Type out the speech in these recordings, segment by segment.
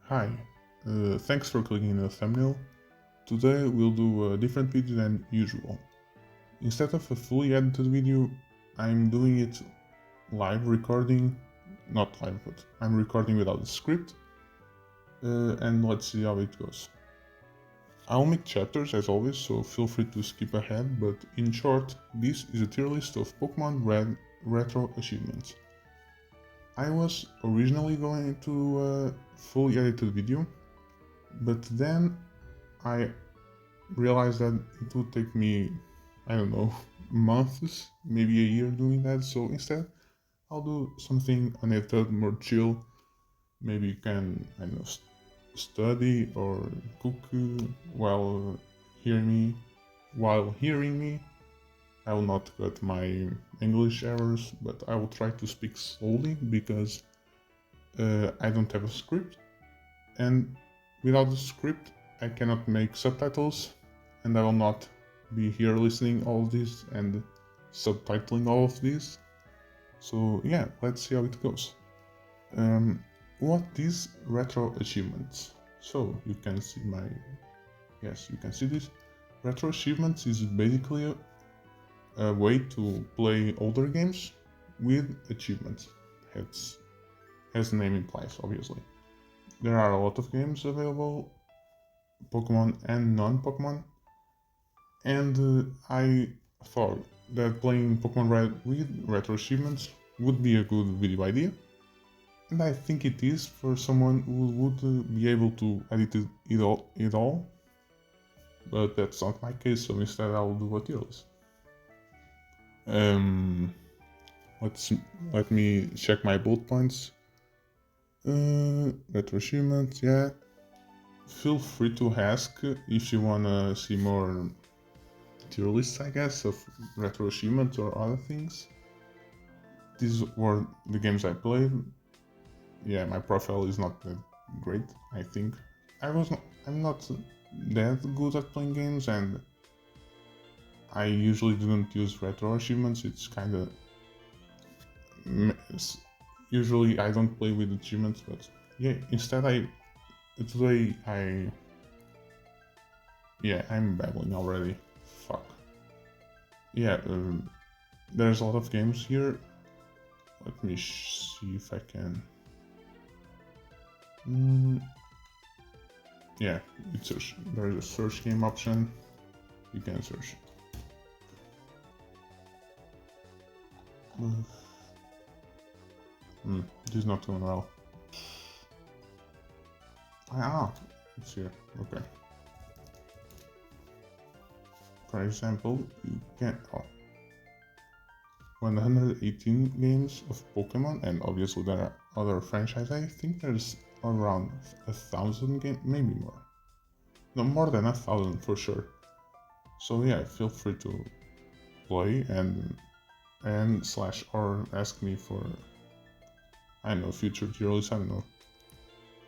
Hi, thanks for clicking the thumbnail. Today we'll do a different video than usual. Instead of a fully edited video, I'm doing it live recording, not live, but I'm recording without a script, and let's see how it goes. I'll make chapters as always, so feel free to skip ahead, but in short, this is a tier list of Pokémon Red retro achievements. I was originally going to a fully edited video, but then I realized that it would take me, I don't know, months, maybe a year doing that, so instead I'll do something unedited, more chill. Maybe you can, I don't know, study or cook while hearing me. I will not cut my English errors, but I will try to speak slowly because I don't have a script, and without the script I cannot make subtitles, and I will not be here listening all of this and subtitling all of this. So yeah, let's see how it goes. What is retro achievements? So you can see you can see this. Retro achievements is basically a way to play older games with achievements. As the name implies, obviously. There are a lot of games available, Pokemon and non-Pokemon, and I thought that playing Pokemon Red with retro achievements would be a good video idea, and I think it is for someone who would be able to edit it all, but that's not my case, so instead I'll do a tier list. Let me check my bullet points. Retro achievements, yeah. Feel free to ask if you wanna see more tier lists, I guess, of retro achievements or other things. These were the games I played. Yeah, my profile is not that great, I think. I'm not that good at playing games, and I usually didn't use retro achievements. It's kinda... usually I don't play with achievements, but yeah, instead I'm babbling already. Fuck. Yeah, there's a lot of games here. Let me see if I can... yeah, there's a search game option. You can search. This is not going well. It's here. Okay. For example, you can 118 games of Pokemon, and obviously there are other franchises. I think there's around 1,000 games, maybe more. No, more than 1,000 for sure. So yeah, feel free to play and slash or ask me for, I don't know, future tier lists. I don't know.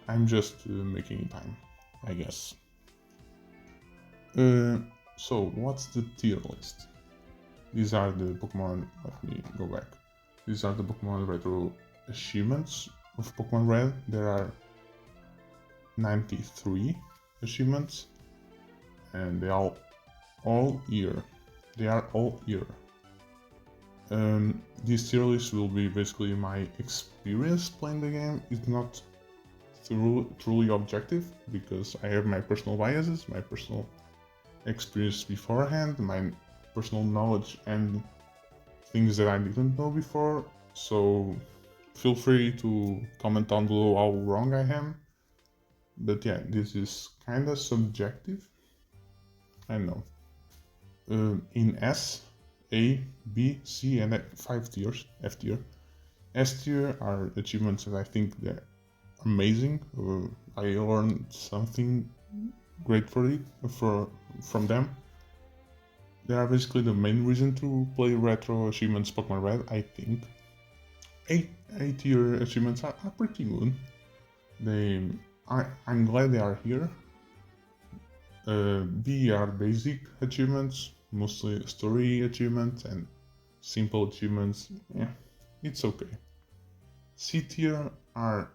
I'm just making time, I guess. So what's the tier list? These are the Pokemon, let me go back. These are the Pokemon retro achievements of Pokemon Red. There are 93 achievements, and they are all year. This tier list will be basically my experience playing the game. It's not truly objective, because I have my personal biases, my personal experience beforehand, my personal knowledge, and things that I didn't know before. So feel free to comment down below how wrong I am. But yeah, this is kinda subjective. I know. In S, A, B, C, and 5 tiers, F tier. S tier are achievements that I think they're amazing. I learned something great from them. They are basically the main reason to play retro achievements Pokemon Red, I think. A tier achievements are pretty good. I'm glad they are here. B are basic achievements, mostly story achievements and simple achievements. Yeah, it's okay. C tier are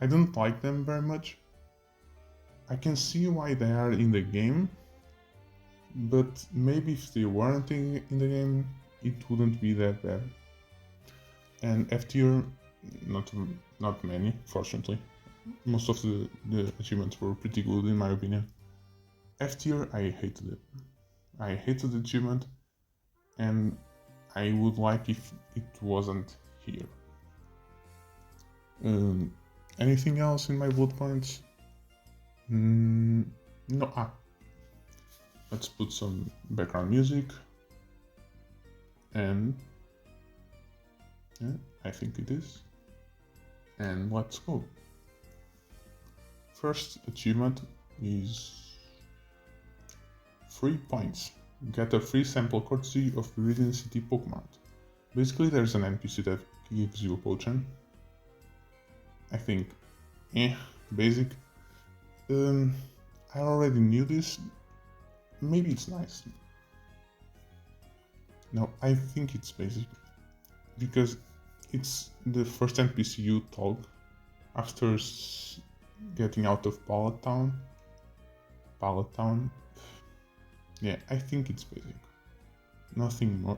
I don't like them very much. I can see why they are in the game, but maybe if they weren't in the game, it wouldn't be that bad. And F tier, not many, fortunately. Most of the achievements were pretty good in my opinion. F tier, I hated it. I hated the achievement, and I would like if it wasn't here. Anything else in my bullet points? No. Let's put some background music. And yeah, I think it is. And let's go. First achievement is 3 points. Get a free sample courtesy of Viridian City Pokémon. Basically, there's an NPC that gives you a potion. I think, basic. I already knew this. Maybe it's nice. No, I think it's basic. Because it's the first NPC you talk after getting out of Pallet Town. Yeah, I think it's basic. Nothing more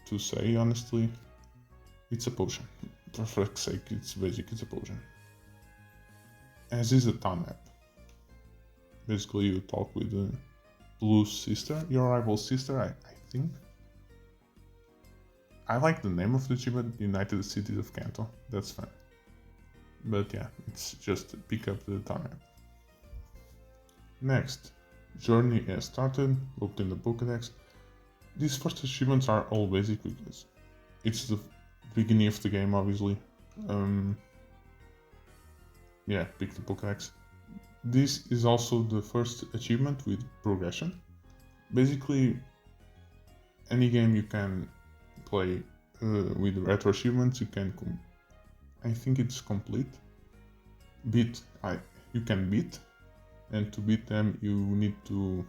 to say, honestly. It's a potion. For fuck's sake, it's basic, it's a potion. As is a town map. Basically, you talk with the blue sister, your rival sister, I think. I like the name of the achievement, United Cities of Kanto. That's fun. But yeah, it's just pick up the town map. Next, journey has started, open the Pokédex. These first achievements are all basic because it's the beginning of the game, obviously. Yeah, pick the Pokédex. This is also the first achievement with progression. Basically, any game you can play with Retroachievements, you can, I think it's complete. You can beat, and to beat them you need to,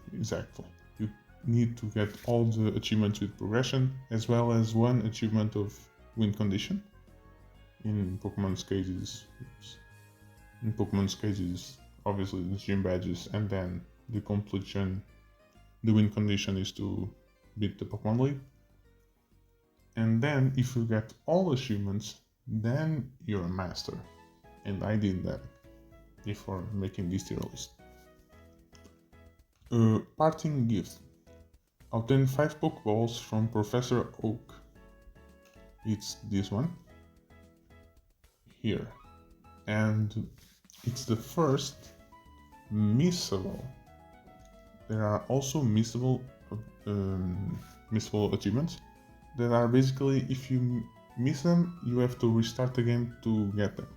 you need to get all the achievements with progression, as well as one achievement of win condition. In Pokemon's cases, obviously the gym badges, and then the win condition is to beat the Pokémon League. And then if you get all achievements, then you're a master. And I did that before making this tier list. Parting gift. Obtain 5 Pokeballs from Professor Oak. It's this one. Here. And it's the first missable. There are also missable achievements that are basically, if you miss them, you have to restart the game to get them.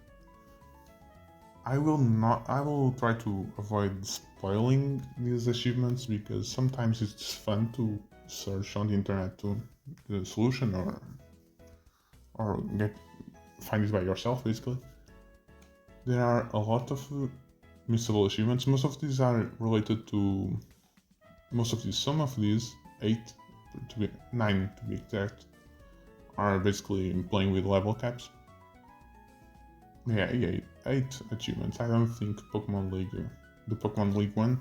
I will try to avoid spoiling these achievements because sometimes it's fun to search on the internet to the solution or find it by yourself, basically. There are a lot of missable achievements. Most of these are related to some of these, 9 to be exact, are basically playing with level caps. Yeah, 8 achievements. I don't think the Pokémon League one,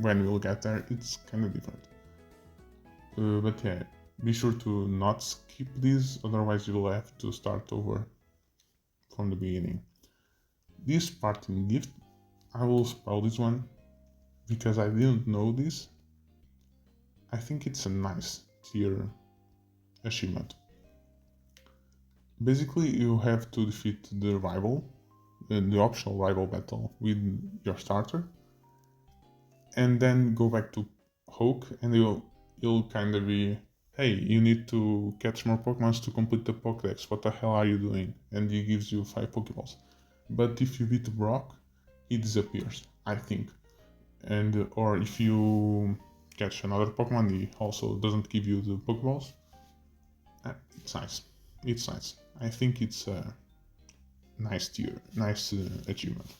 when we'll get there, it's kind of different. But yeah, be sure to not skip these, otherwise you'll have to start over from the beginning. This parting gift, I will spoil this one because I didn't know this. I think it's a nice tier achievement. Basically, you have to defeat the optional rival battle with your starter, and then go back to Hoke, and you'll kind of be, hey, you need to catch more Pokemons to complete the Pokédex. What the hell are you doing? And he gives you 5 Pokeballs. But if you beat Brock, he disappears, I think. And or if you catch another Pokemon, he also doesn't give you the Pokeballs. It's nice. It's nice. I think it's a nice achievement.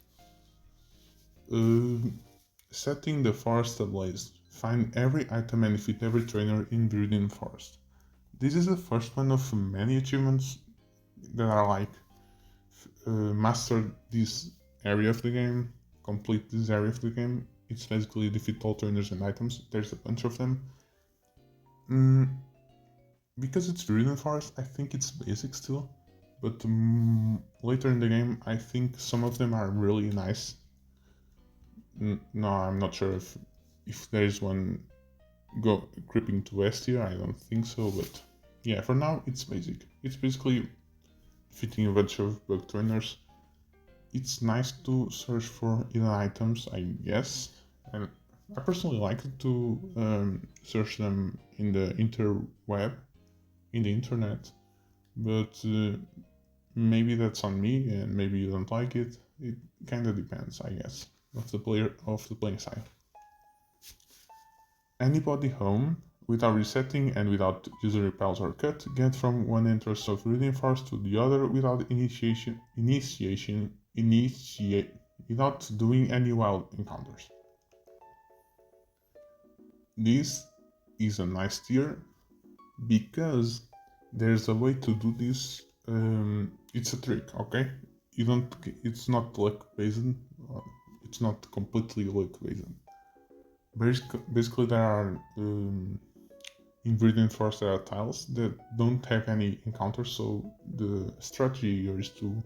Setting the forest ablaze. Find every item and defeat every trainer in Viridian Forest. This is the first one of many achievements that are like master this area of the game, complete this area of the game. It's basically defeat all trainers and items. There's a bunch of them. Because it's Viridian Forest, I think it's basic still, but later in the game, I think some of them are really nice. No, I'm not sure if there's one creeping to west here. I don't think so, but yeah, for now it's basic. It's basically defeating a bunch of bug trainers. It's nice to search for hidden items, I guess, and I personally like to search them in the interweb, in the internet, but maybe that's on me, and maybe you don't like it. It kind of depends, I guess, of the playing style. Anybody home, without resetting and without user repels or cut, get from one entrance of Viridian Forest to the other without without doing any wild encounters. This is a nice tier because there's a way to do this. It's a trick, okay? It's not luck based. It's not completely luck based. Basically, there are in Viridian Forest there are tiles that don't have any encounters, so the strategy here is to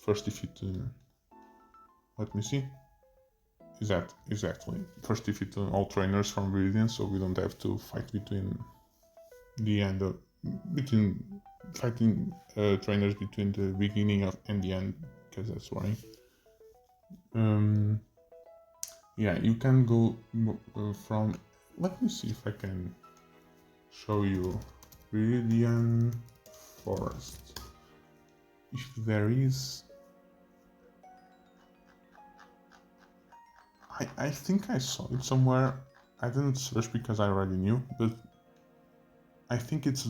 first defeat. Let me see. Is that exactly first defeat all trainers from Viridian, so we don't have to fight between the end of fighting trainers between the beginning of and the end, because that's boring. Yeah, you can go from. Let me see if I can show you Viridian Forest. If there is. I think I saw it somewhere. I didn't search because I already knew, but I think it's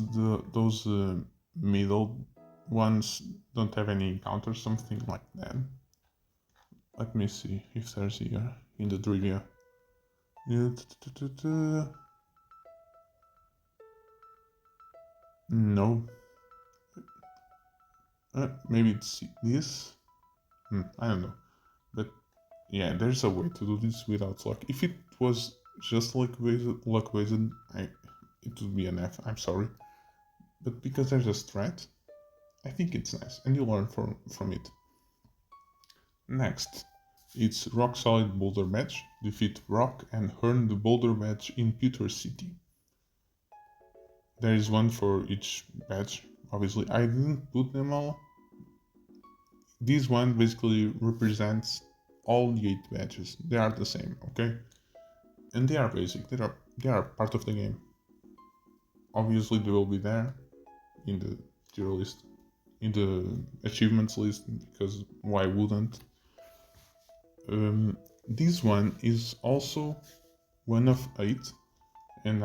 those middle ones don't have any encounters, something like that. Let me see if there's here in the trivia. No. Maybe it's this. I don't know. But yeah, there's a way to do this without luck. If it was just luck based, it would be an F. I'm sorry. But because there's a strat, I think it's nice, and you learn from it. Next, it's Rock Solid Boulder Badge. Defeat Rock and earn the Boulder Badge in Pewter City. There is one for each badge. Obviously, I didn't put them all. This one basically represents all the 8 badges. They are the same, okay? And they are basic. They are part of the game. Obviously, they will be there in the tier list, in the achievements list, because why wouldn't? This one is also one of 8, and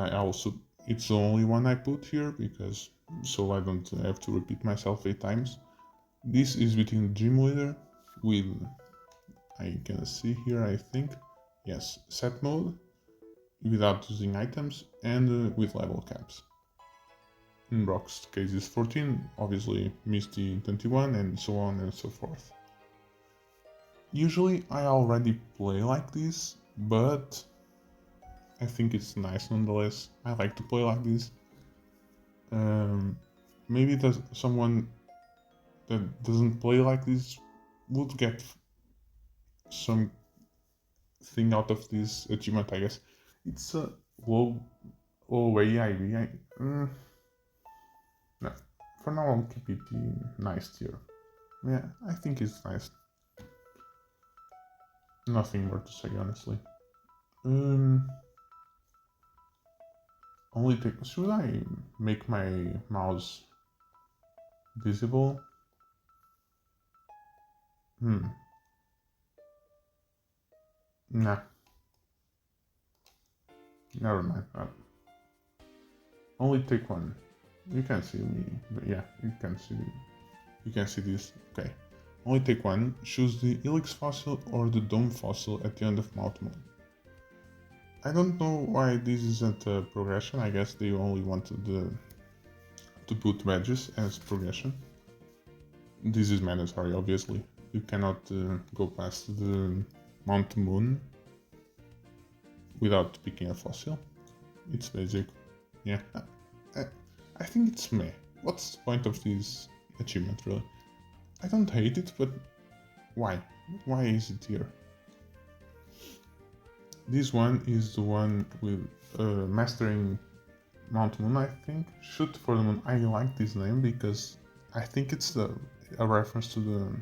it's the only one I put here because so I don't have to repeat myself 8 times. This is between Gym Leader with, I can see here, I think, yes, set mode without using items and with level caps. In Brock's case is 14, obviously Misty 21, and so on and so forth. Usually I already play like this, but I think it's nice nonetheless. I like to play like this. Maybe someone that doesn't play like this would get some thing out of this achievement, I guess. It's a low AIB. No, for now I'll keep it nice tier. Yeah, I think it's nice. Nothing more to say, honestly. Should I make my mouse visible? Nah. Never mind. Only take one. You can see me, but yeah, you can see this. Okay. Only take one. Choose the Helix fossil or the Dome fossil at the end of Mount Moon. I don't know why this isn't a progression. I guess they only wanted to put badges as progression. this is mandatory, obviously. You cannot go past the Mount Moon without picking a fossil. It's basic. Yeah. I think it's meh. What's the point of this achievement, really? I don't hate it, but why? Why is it here? This one is the one with mastering Mount Moon, I think. Shoot for the Moon. I like this name because I think it's a reference to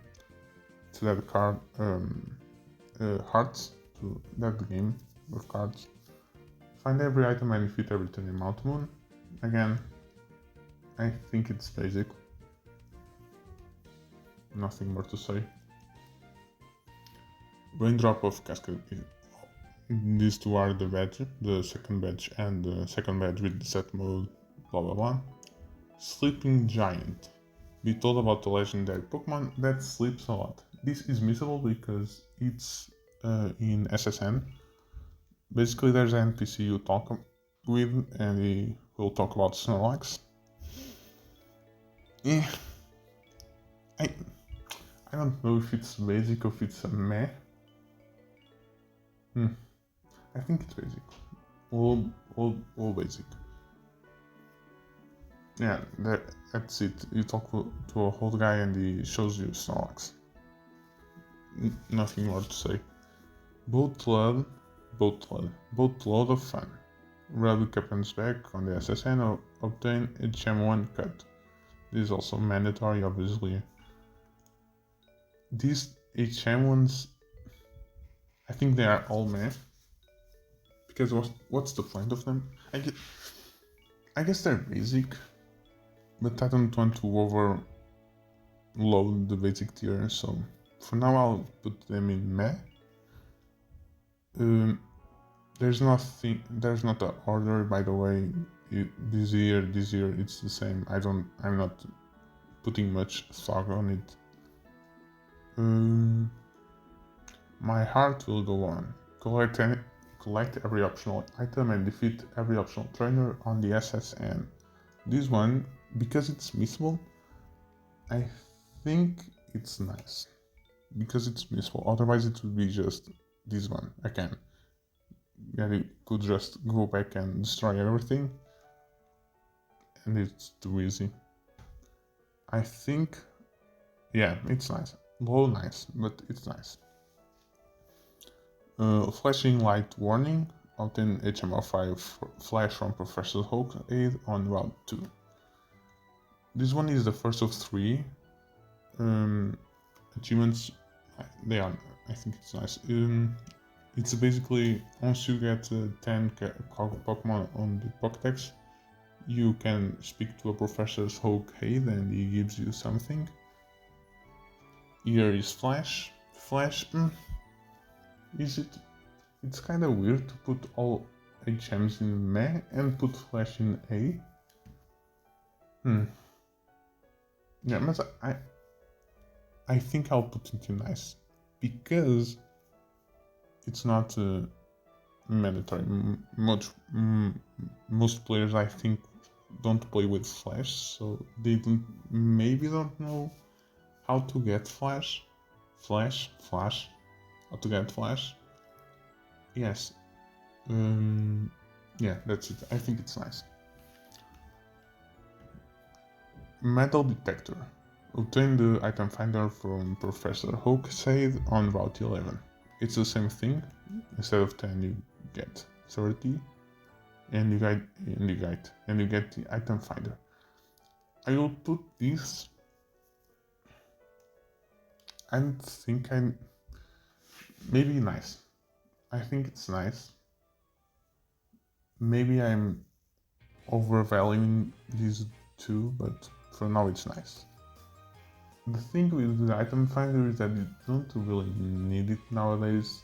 that card Hearts, to that game of cards. Find every item and defeat every turn in Mount Moon. Again, I think it's basic. Nothing more to say. Raindrop of Cascade. These two are the badge, the second badge and the second badge with the set mode, blah blah blah. Sleeping Giant. Be told about the legendary Pokemon that sleeps a lot. This is missable because it's in SSN. Basically, there's an NPC you talk with and he will talk about Snorlax. Yeah. I don't know if it's basic or if it's a meh. I think it's basic. All basic. Yeah, that's it. You talk to a old guy and he shows you Snorlax. Nothing more to say. Boatload of fun. Rub the captain's back on the SSN or obtain a Gem 1 cut. This is also mandatory, obviously. These HM1s, I think they are all meh. Because what's the point of them? I guess they're basic, but I don't want to overload the basic tier, so for now I'll put them in meh. There's not an order, by the way. This year it's the same. I'm not putting much thought on it. My heart will go on. Collect every optional item and defeat every optional trainer on the SSN. This one, because it's missable, I think it's nice. Because it's missable, otherwise it would be just this one again. Yeah, you could just go back and destroy everything, and it's too easy. I think, yeah, it's nice. Low nice, but it's nice. Flashing light warning. Obtain HM5 flash from Professor Hulk aid on Route 2. This one is the first of 3 achievements. I think it's nice. It's basically, once you get 10 Pokemon on the Pokédex, you can speak to a Professor's Hulk aid and he gives you something. Here is Flash. Is it? It's kind of weird to put all HMs in meh and put Flash in A. Yeah, but I think I'll put it in nice because it's not mandatory. Most players, I think, don't play with Flash, so they maybe don't know how to get Flash. How to get Flash. Yes. Yeah, that's it. I think it's nice. Metal detector. Obtain the item finder from Professor Hulk's aid on Route 11. It's the same thing. Instead of 10, you get 30, and you get the item finder. I will put this. I think maybe nice. I think it's nice. Maybe I'm overvaluing these two, but for now it's nice. The thing with the item finder is that you don't really need it nowadays,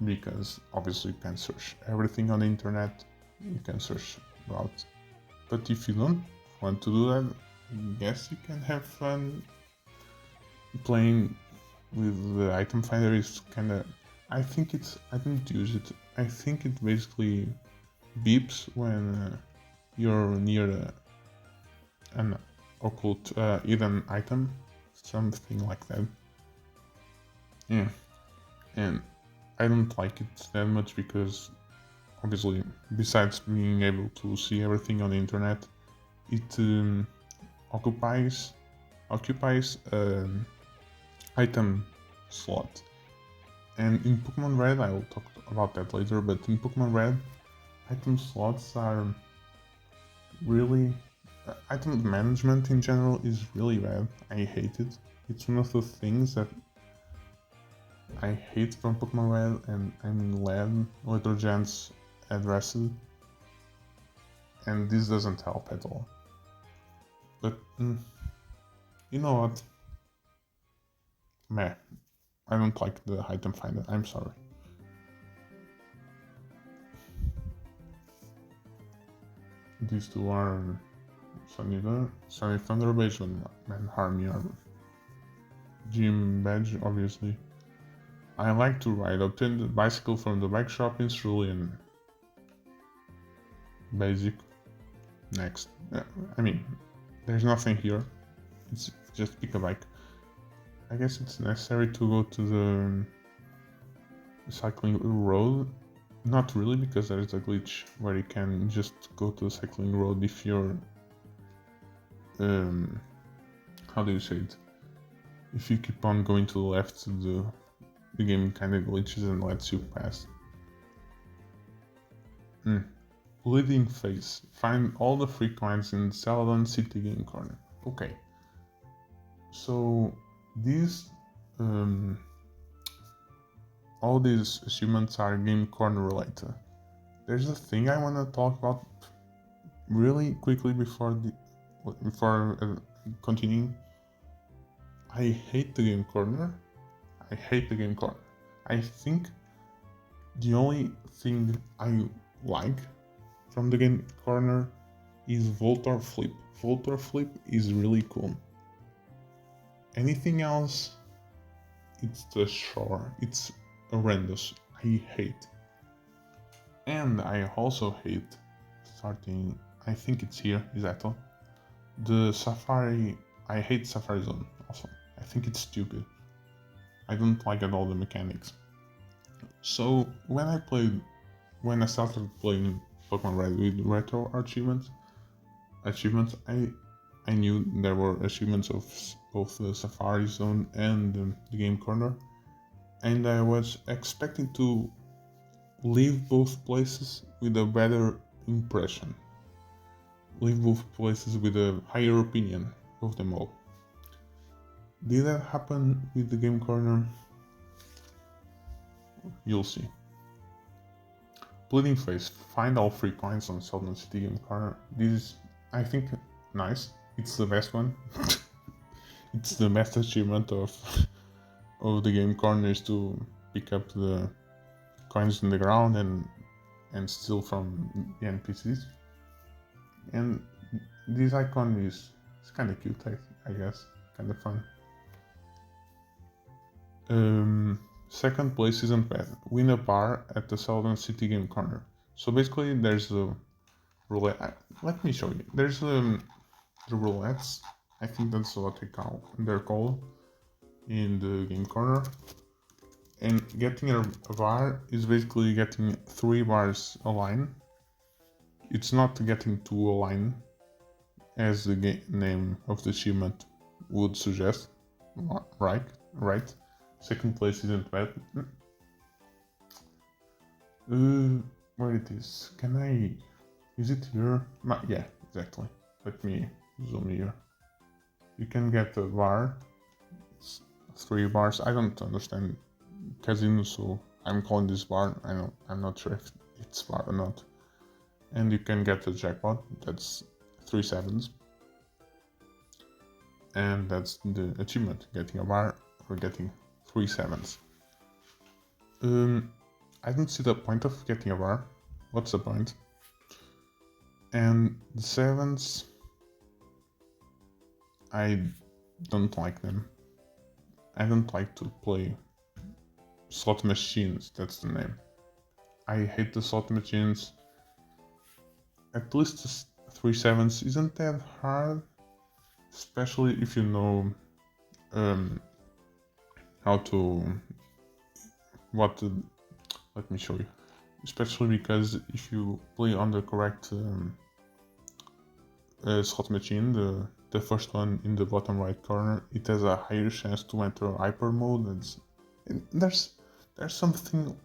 because obviously you can search everything on the internet, you can search routes. But if you don't want to do that, I guess you can have fun playing with the item finder. Is kinda, I didn't use it. I think it basically beeps when you're near occult hidden item, something like that. Yeah, and I don't like it that much because obviously, besides being able to see everything on the internet, it occupies item slot. And in Pokemon Red, I will talk about that later, but in Pokemon Red, item slots are really... item management in general is really bad. I hate it. It's one of the things that I hate from Pokemon Red, and I'm glad later gens address it, and this doesn't help at all. But, you know what? Meh. I don't like the item finder, I'm sorry. These two are Sunny Thunder Badge and Harmony Armor. Gym Badge, obviously. I like to ride. Obtain the bicycle from the bike shop in Cerulean. Basic. Next. I mean, there's nothing here. It's just pick a bike. I guess it's necessary to go to the cycling road. Not really, because there is a glitch where you can just go to the cycling road if you're... how do you say it? If you keep on going to the left, the game kind of glitches and lets you pass. Bleeding Face. Find all the free coins in Saffron City game corner. Okay. So these all these achievements are game corner related. There's a thing I want to talk about really quickly before continuing. I hate the game corner. I think the only thing I like from the game corner is Voltor Flip. Voltor Flip is really cool. Anything else, it's the shore. It's horrendous. I hate. And I also hate starting, I think it's here, exactly. The Safari, I hate Safari Zone also. I think it's stupid. I don't like at all the mechanics. So when I started playing Pokemon Red with Retroachievements, I knew there were achievements of both the Safari Zone and the game corner, and I was expecting to leave both places with a better impression, leave both places with a higher opinion of them all. Did that happen with the game corner? You'll see. Bleeding Face. Find all free coins on Saffron City game corner. This is, I think, nice. It's the best one. It's the best achievement of the game corner is to pick up the coins in the ground and steal from the NPCs. And this icon is kind of cute, I guess, kind of fun. Second place isn't bad. Win a bar at the Saffron City game corner. So basically, there's the roulette. Let me show you. There's the roulettes. I think that's what they're called in the game corner. And getting a bar is basically getting 3 bars a line. It's not getting 2 a line, as the name of the achievement would suggest. Right. Second place isn't bad. Where it is? Is it here? Yeah, exactly. Let me zoom here. You can get a bar. It's 3 bars. I don't understand casino, so I'm calling this bar. I'm not sure if it's bar or not. And you can get a jackpot. That's 3 sevens. And that's the achievement, getting a bar or getting 3 sevens. I don't see the point of getting a bar. What's the point? And the sevens, I don't like them. I don't like to play slot machines, that's the name. I hate the slot machines. At least 3 sevens isn't that hard. especially if you know how to let me show you. Especially because if you play on the correct slot machine, the first one in the bottom right corner, it has a higher chance to enter hyper mode. There's something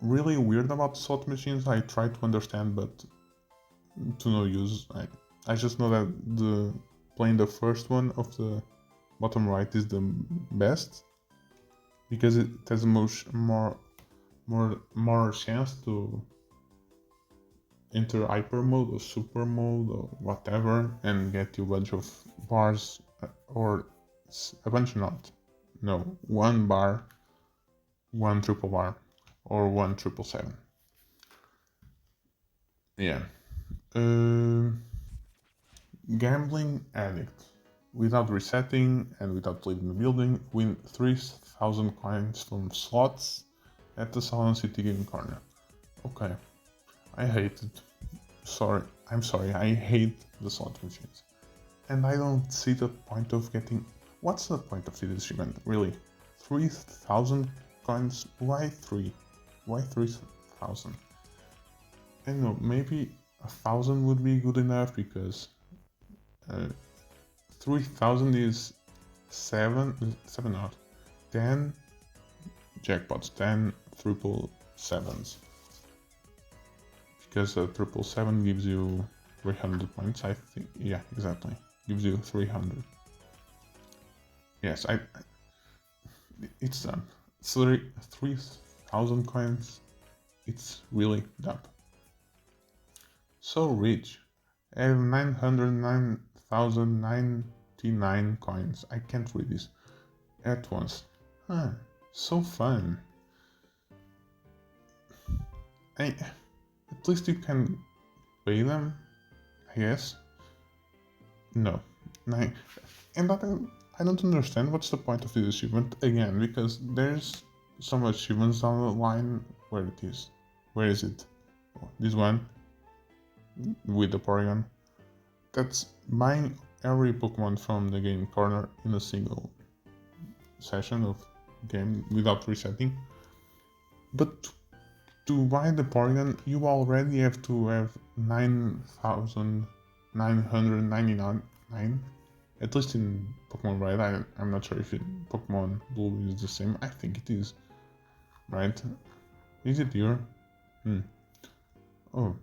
really weird about slot machines. I try to understand, but to no use. I just know that playing the first one of the bottom right is the best because it has more chance to enter hyper mode or super mode or whatever and get you a bunch of bars or a bunch one bar, one triple bar or one 777. Yeah. Gambling addict. Without resetting and without leaving the building, win 3,000 coins from slots at the Saffron City game corner. Okay. I hate it. I'm sorry, I hate the slot machines. And I don't see the point of getting... What's the point of this achievement, really? 3,000 coins? Why 3? Why 3,000? I don't know, maybe 1,000 would be good enough because 3,000 is 10 jackpots, 10 triple sevens. Because a 777 gives you 300 points, I think. Yeah, exactly. Gives you 300. Yes, it's done. 3,000 coins. It's really dumb. So rich. I have 909,099 coins. I can't read this at once. So fun. At least you can pay them, I guess. No. And I don't understand what's the point of this achievement again, because there's some achievements down the line. Where it is? Where is it? This one with the Porygon. That's buying every Pokemon from the game corner in a single session of game without resetting. But to buy the Porygon, you already have to have 9,999. At least in Pokemon Red. I'm not sure if Pokemon Blue is the same. I think it is. Right? Is it here? Oh.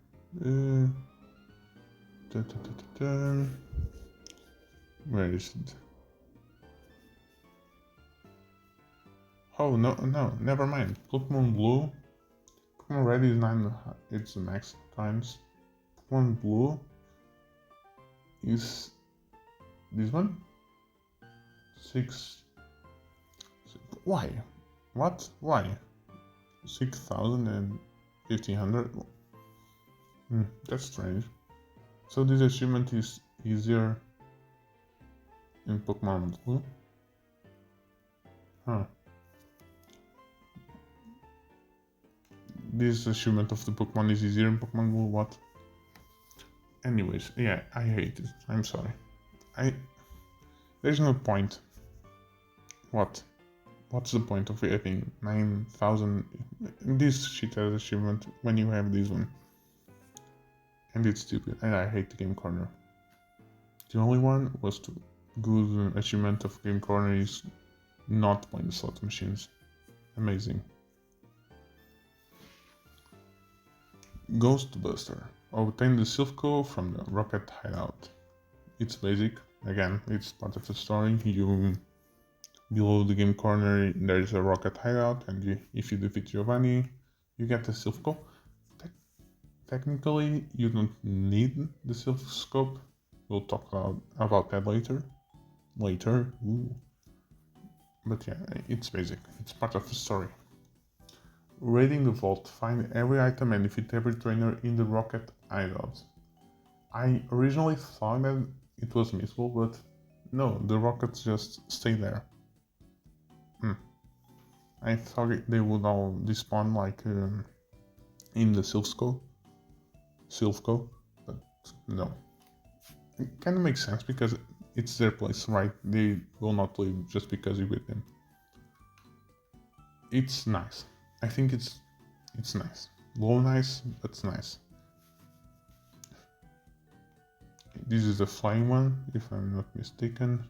Where is it? Oh, no, never mind. Pokemon Blue. Pokemon Red is 9, it's the max times. Pokemon Blue is this one? 6. Why? What? Why? 6,000 and 1,500? That's strange. So this achievement is easier in Pokemon Blue? This achievement of the Pokemon is easier in Pokemon Blue, what? Anyways, yeah, I hate it. I'm sorry. There's no point. What? What's the point of having 9,000 this shit as achievement when you have this one? And it's stupid, and I hate the game corner. The only one was to good achievement of game corner is not playing the slot machines. Amazing. Ghostbuster. Obtain the Silph from the Rocket Hideout. It's basic. Again, it's part of the story. Below the game corner there is a Rocket Hideout, and if you defeat Giovanni, you get the Silph. Technically, you don't need the Silph. We'll talk about that later. Ooh. But yeah, it's basic. It's part of the story. Raiding the vault, find every item and defeat every trainer in the Rocket Hideout. I originally thought that it was missable, but no, the rockets just stay there. I thought they would all despawn like in the Silph, but no. It kind of makes sense because it's their place, right? They will not leave just because you beat them. It's nice. I think it's nice. Low nice, but it's nice. This is the flying one, if I'm not mistaken.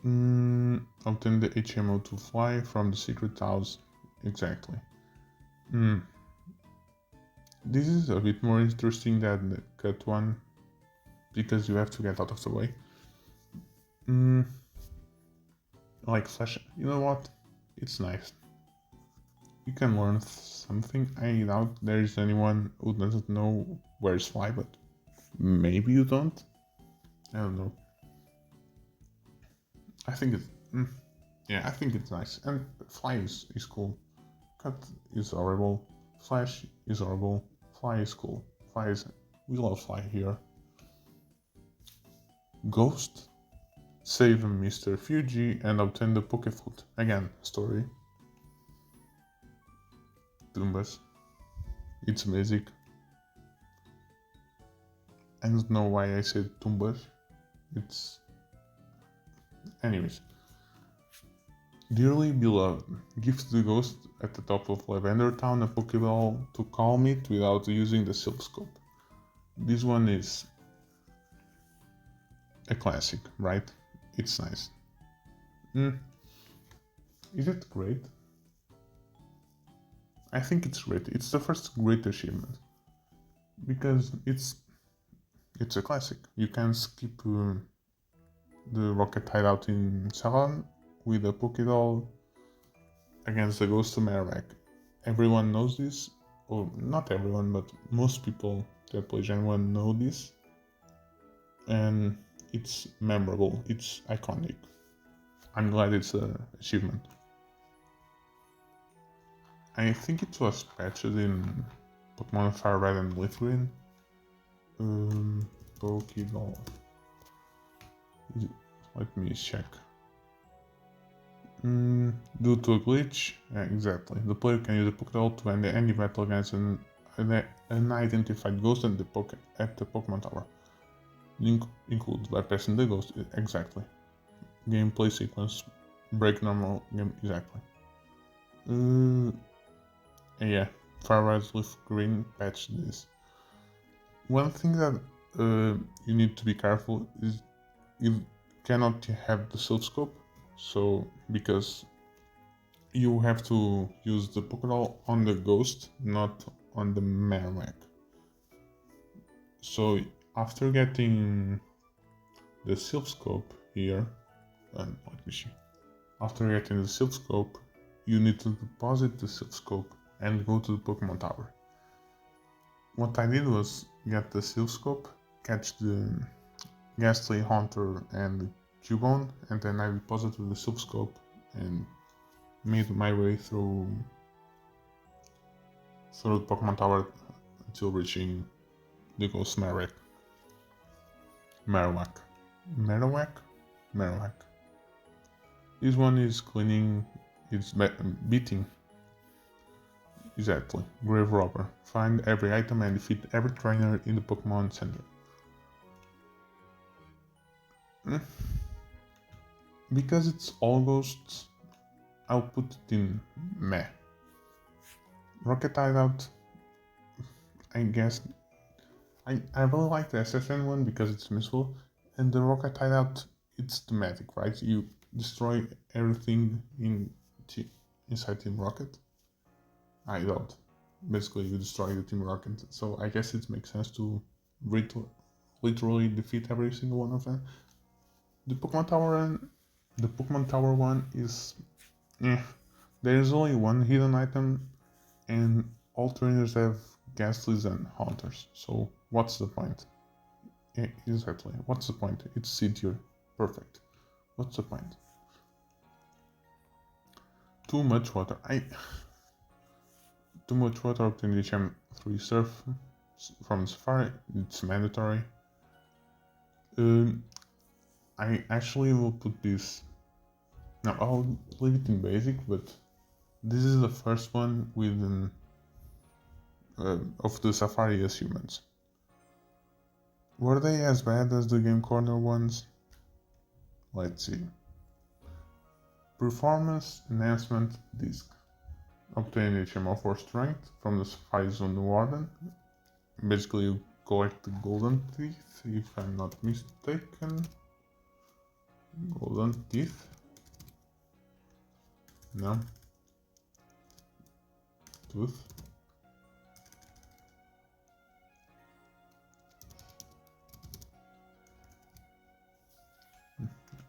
Obtain the HMO to fly from the secret house. Exactly. This is a bit more interesting than the cut one, because you have to get out of the way. Like Flash, you know what? It's nice. You can learn something. I doubt there is anyone who doesn't know where's Fly, but maybe you don't. I don't know. I think it's I think it's nice. And Fly is cool. Cut is horrible. Flash is horrible. Fly is cool. We love Fly here. Ghost, save Mr. Fuji and obtain the Pokéflute. Again, story. Tumbas. It's music. I don't know why I said Tumbas. It's... Anyways. Dearly beloved, gift the ghost at the top of Lavender Town a Pokeball to calm it without using the Silph Scope. This one is a classic, right? It's nice. Is it great? I think it's great. It's the first great achievement because it's a classic. You can skip the Rocket Hideout in Saffron with a Pokédoll against the Ghost of Marowak. Everyone knows this, or not everyone, but most people that play Gen 1 know this, and it's memorable, it's iconic. I'm glad it's an achievement. I think it was patched in Pokemon Fire Red and Leaf Green. Pokédoll. Let me check. Due to a glitch, exactly. The player can use a Pokédoll to end any battle against an unidentified ghost at the Pokémon Tower. Includes bypassing the ghost, exactly. Gameplay sequence, break normal game, exactly. Yeah, Fire Red Leaf Green patched this. One thing that you need to be careful is you cannot have the Silph Scope. So, because you have to use the Pokédoll on the ghost, not on the Marowak. So, after getting the Silph Scope here, let me see. After getting the Silph Scope, you need to deposit the Silph Scope and go to the Pokémon Tower. What I did was get the Silph Scope, catch the Ghastly, Haunter, and Cubone, and then I deposited the Silph Scope and made my way through the Pokemon Tower until reaching the Ghost Marowak. This one is cleaning, it's beating. Exactly. Grave Robber. Find every item and defeat every trainer in the Pokemon Center. Because it's all ghosts, I'll put it in meh. Rocket Hideout, I guess. I really like the SSN one because it's useful, and the Rocket Hideout, it's thematic, right? You destroy everything inside Team Rocket. I don't. Basically, you destroy the Team Rocket, so I guess it makes sense to literally defeat every single one of them. The Pokemon Tower one is... There is only one hidden item, and all trainers have Ghastlies and Haunters, so what's the point? Exactly, what's the point? It's C tier. Perfect. What's the point? Too much water. Too much water obtained the HM3 Surf from Safari. It's mandatory. I actually will put this... Now, I'll leave it in basic, but this is the first one with of the Safari achievements. Were they as bad as the Game Corner ones? Let's see. Performance Enhancement Disc. Obtain HMO for strength from the Sapphire Zone Warden. Basically, you collect the golden teeth, if I'm not mistaken. Golden teeth? No. Tooth.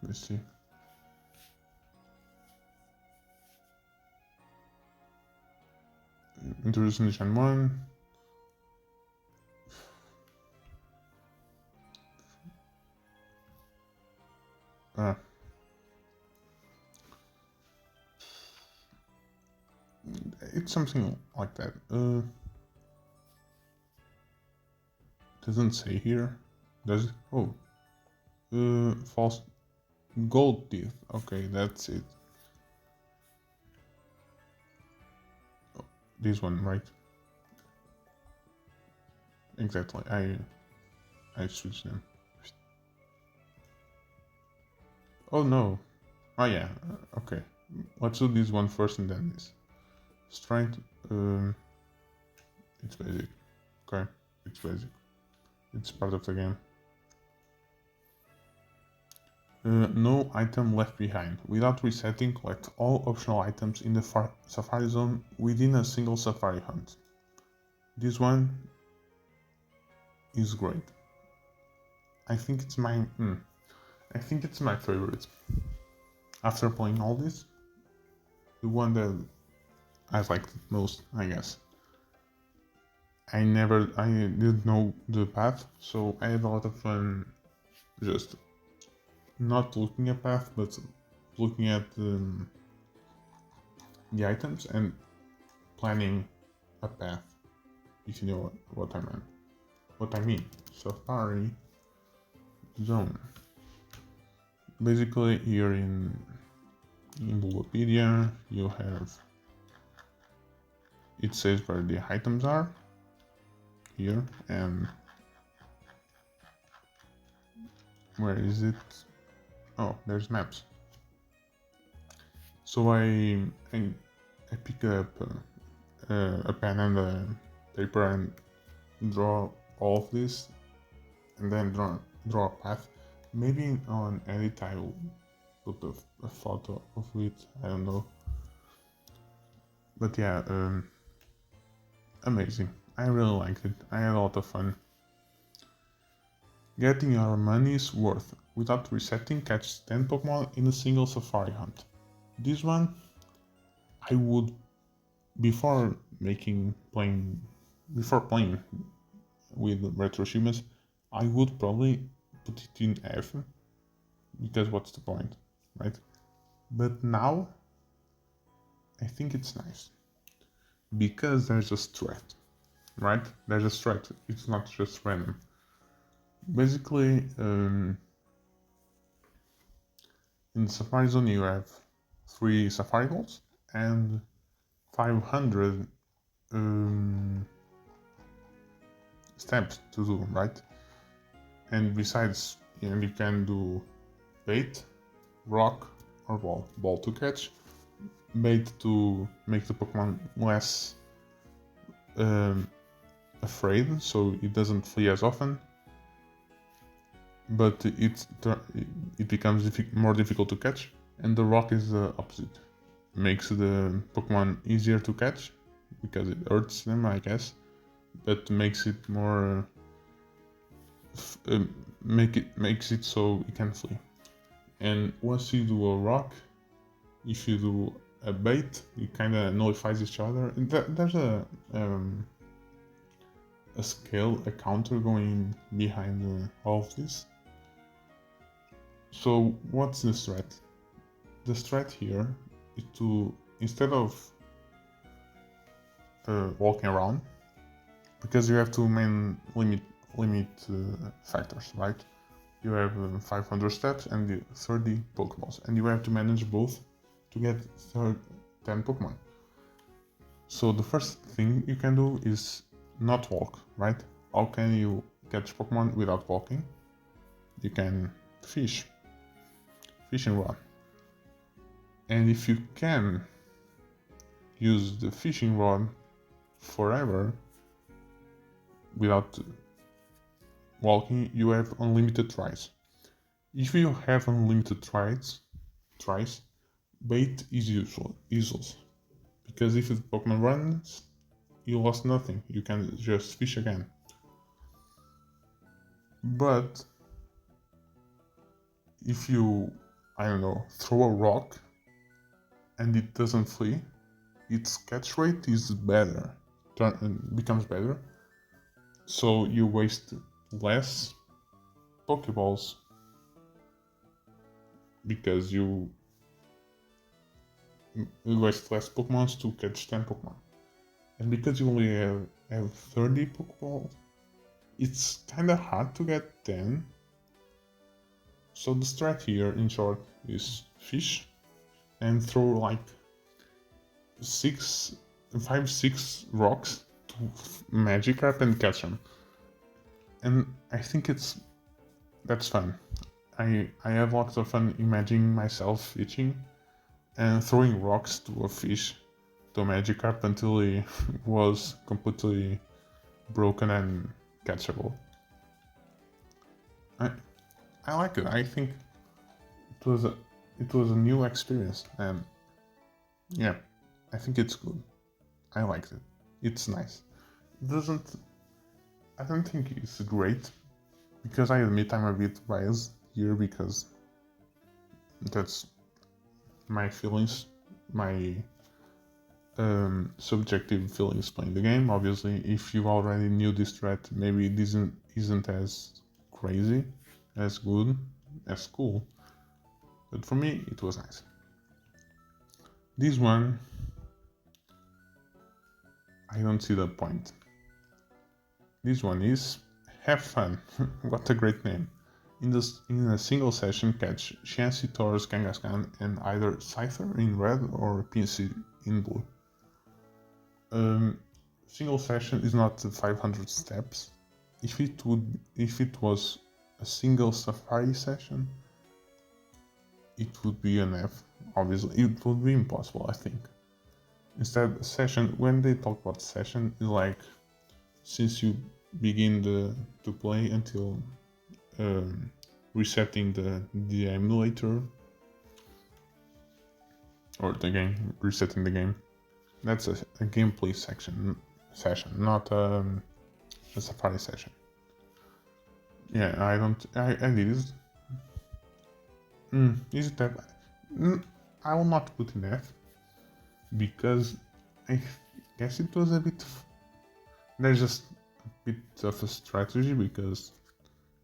Let me see. Introducing the Gen 1. It's something like that. Doesn't say here. Does it? Oh. False gold teeth. Okay, that's it. Oh, this one, right? Exactly. I switched them. Oh no. Oh yeah. Okay. Let's do this one first and then this. Strength. It's basic. Okay. It's basic. It's part of the game. No item left behind. Without resetting, collect all optional items in the Safari Zone within a single Safari hunt. This one is great. I think it's my favorite. After playing all this, the one that I liked most, I guess. I didn't know the path, so I had a lot of fun just not looking at path, but looking at the items and planning a path, if you know what I mean. Safari Zone. Basically, here in Bulbapedia, you have, it says where the items are, here, and where is it? Oh, there's maps. So I pick up a pen and a paper and draw all of this, and then draw a path. Maybe on edit I will put a photo of it. I don't know. But yeah, amazing. I really liked it. I had a lot of fun. Getting your money's worth. Without resetting, catch 10 Pokemon in a single Safari hunt. This one, I would, before playing with Retroachievements, I would probably put it in F, because what's the point, right? But now, I think it's nice, because there's a strat, right? There's a strat, it's not just random. Basically, in the Safari Zone you have 3 Safari Goals and 500 steps to do, right? And besides, you can do bait, rock, or ball. Ball to catch, bait to make the Pokemon less afraid, so it doesn't flee as often, but it becomes more difficult to catch. And the rock is the opposite, makes the Pokemon easier to catch because it hurts them, I guess, but makes it more makes it so it can flee. And once you do a rock, if you do a bait, it kind of nullifies each other. And there's a scale, a counter going behind all of this. So what's the strat? The strat here is to, instead of walking around, because you have two main limit factors, right? You have 500 steps and 30 Pokeballs, and you have to manage both to get 10 Pokemon. So the first thing you can do is not walk, right? How can you catch Pokemon without walking. You can fish, fishing rod. And if you can use the fishing rod forever without walking, you have unlimited tries. If you have unlimited tries, bait is useless. Because if the Pokemon runs, you lost nothing. You can just fish again. But if you, I don't know, throw a rock and it doesn't flee, its catch rate is better, becomes better. So you waste less Pokeballs because you waste less Pokemons to catch 10 Pokemon. And because you only have 30 Pokeballs, it's kinda hard to get 10. So the strat here, in short, is fish and throw like 5-6 rocks to Magikarp and catch them. And I think that's fun. I have lots of fun imagining myself fishing and throwing rocks to a fish, to a Magikarp, until he was completely broken and catchable. I like it. I think it was a new experience, and yeah, I think it's good. I liked it. It's nice. I don't think it's great, because I admit I'm a bit biased here, because that's my feelings, my subjective feelings playing the game. Obviously, if you already knew this threat, maybe it isn't as crazy, as good, as cool. But for me, it was nice. This one, I don't see the point. This one is have fun. What a great name. In a single session, catch Chansey, Tauros, Kangaskhan, and either Scyther in red or Pinsir in blue. Single session is not 500 steps. If it was a single Safari session, it would be an F. Obviously, it would be impossible, I think. Instead, session, when they talk about session, is like since you begin to play until resetting the emulator or the game, resetting the game. That's a gameplay session, not a Safari session. Yeah, I did it. Is it that? I will not put in F, because I guess it was a bit. There's just a bit of a strategy, because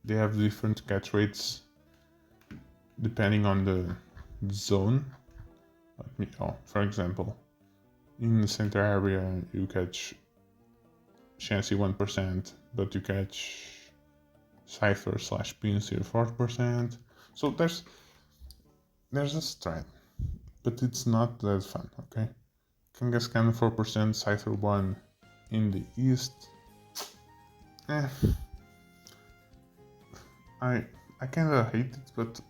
they have different catch rates depending on the zone. For example, in the center area you catch Chansey 1%, but you catch Scyther / Pinsir 4%. So there's a strat, but it's not that fun, okay? Kangaskhan 4%, Scyther 1 in the east. I kinda hate it, but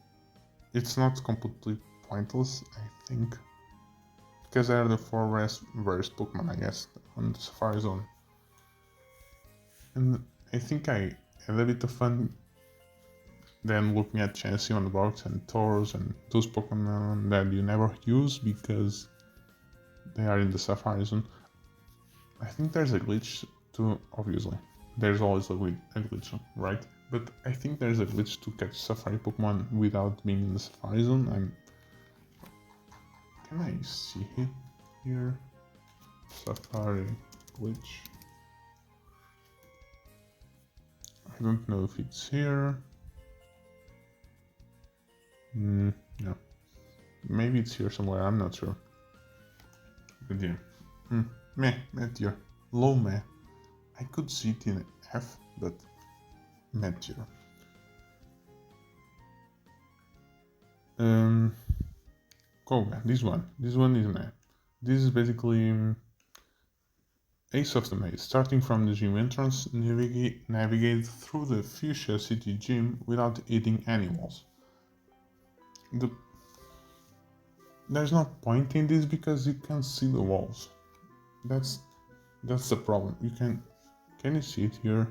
it's not completely pointless, I think. Because they are the 4 rarest Pokemon, I guess, on the Safari Zone. And I think I had a bit of fun then looking at Chansey on the box and Tauros and those Pokemon that you never use because they are in the Safari Zone. I think there's a glitch too, obviously. There's always a glitch, right? But I think there's a glitch to catch Safari Pokemon without being in the Safari Zone. Can I see it here? Safari glitch. I don't know if it's here. No. Maybe it's here somewhere, I'm not sure. But yeah. Meh tier. Low meh. I could see it in F, but meh tier. Koga, this one is meh. This is basically Ace of the Maze. Starting from the gym entrance, navigate through the Fuchsia City gym without hitting any walls. There's no point in this because you can see the walls. That's the problem. Can you see it here?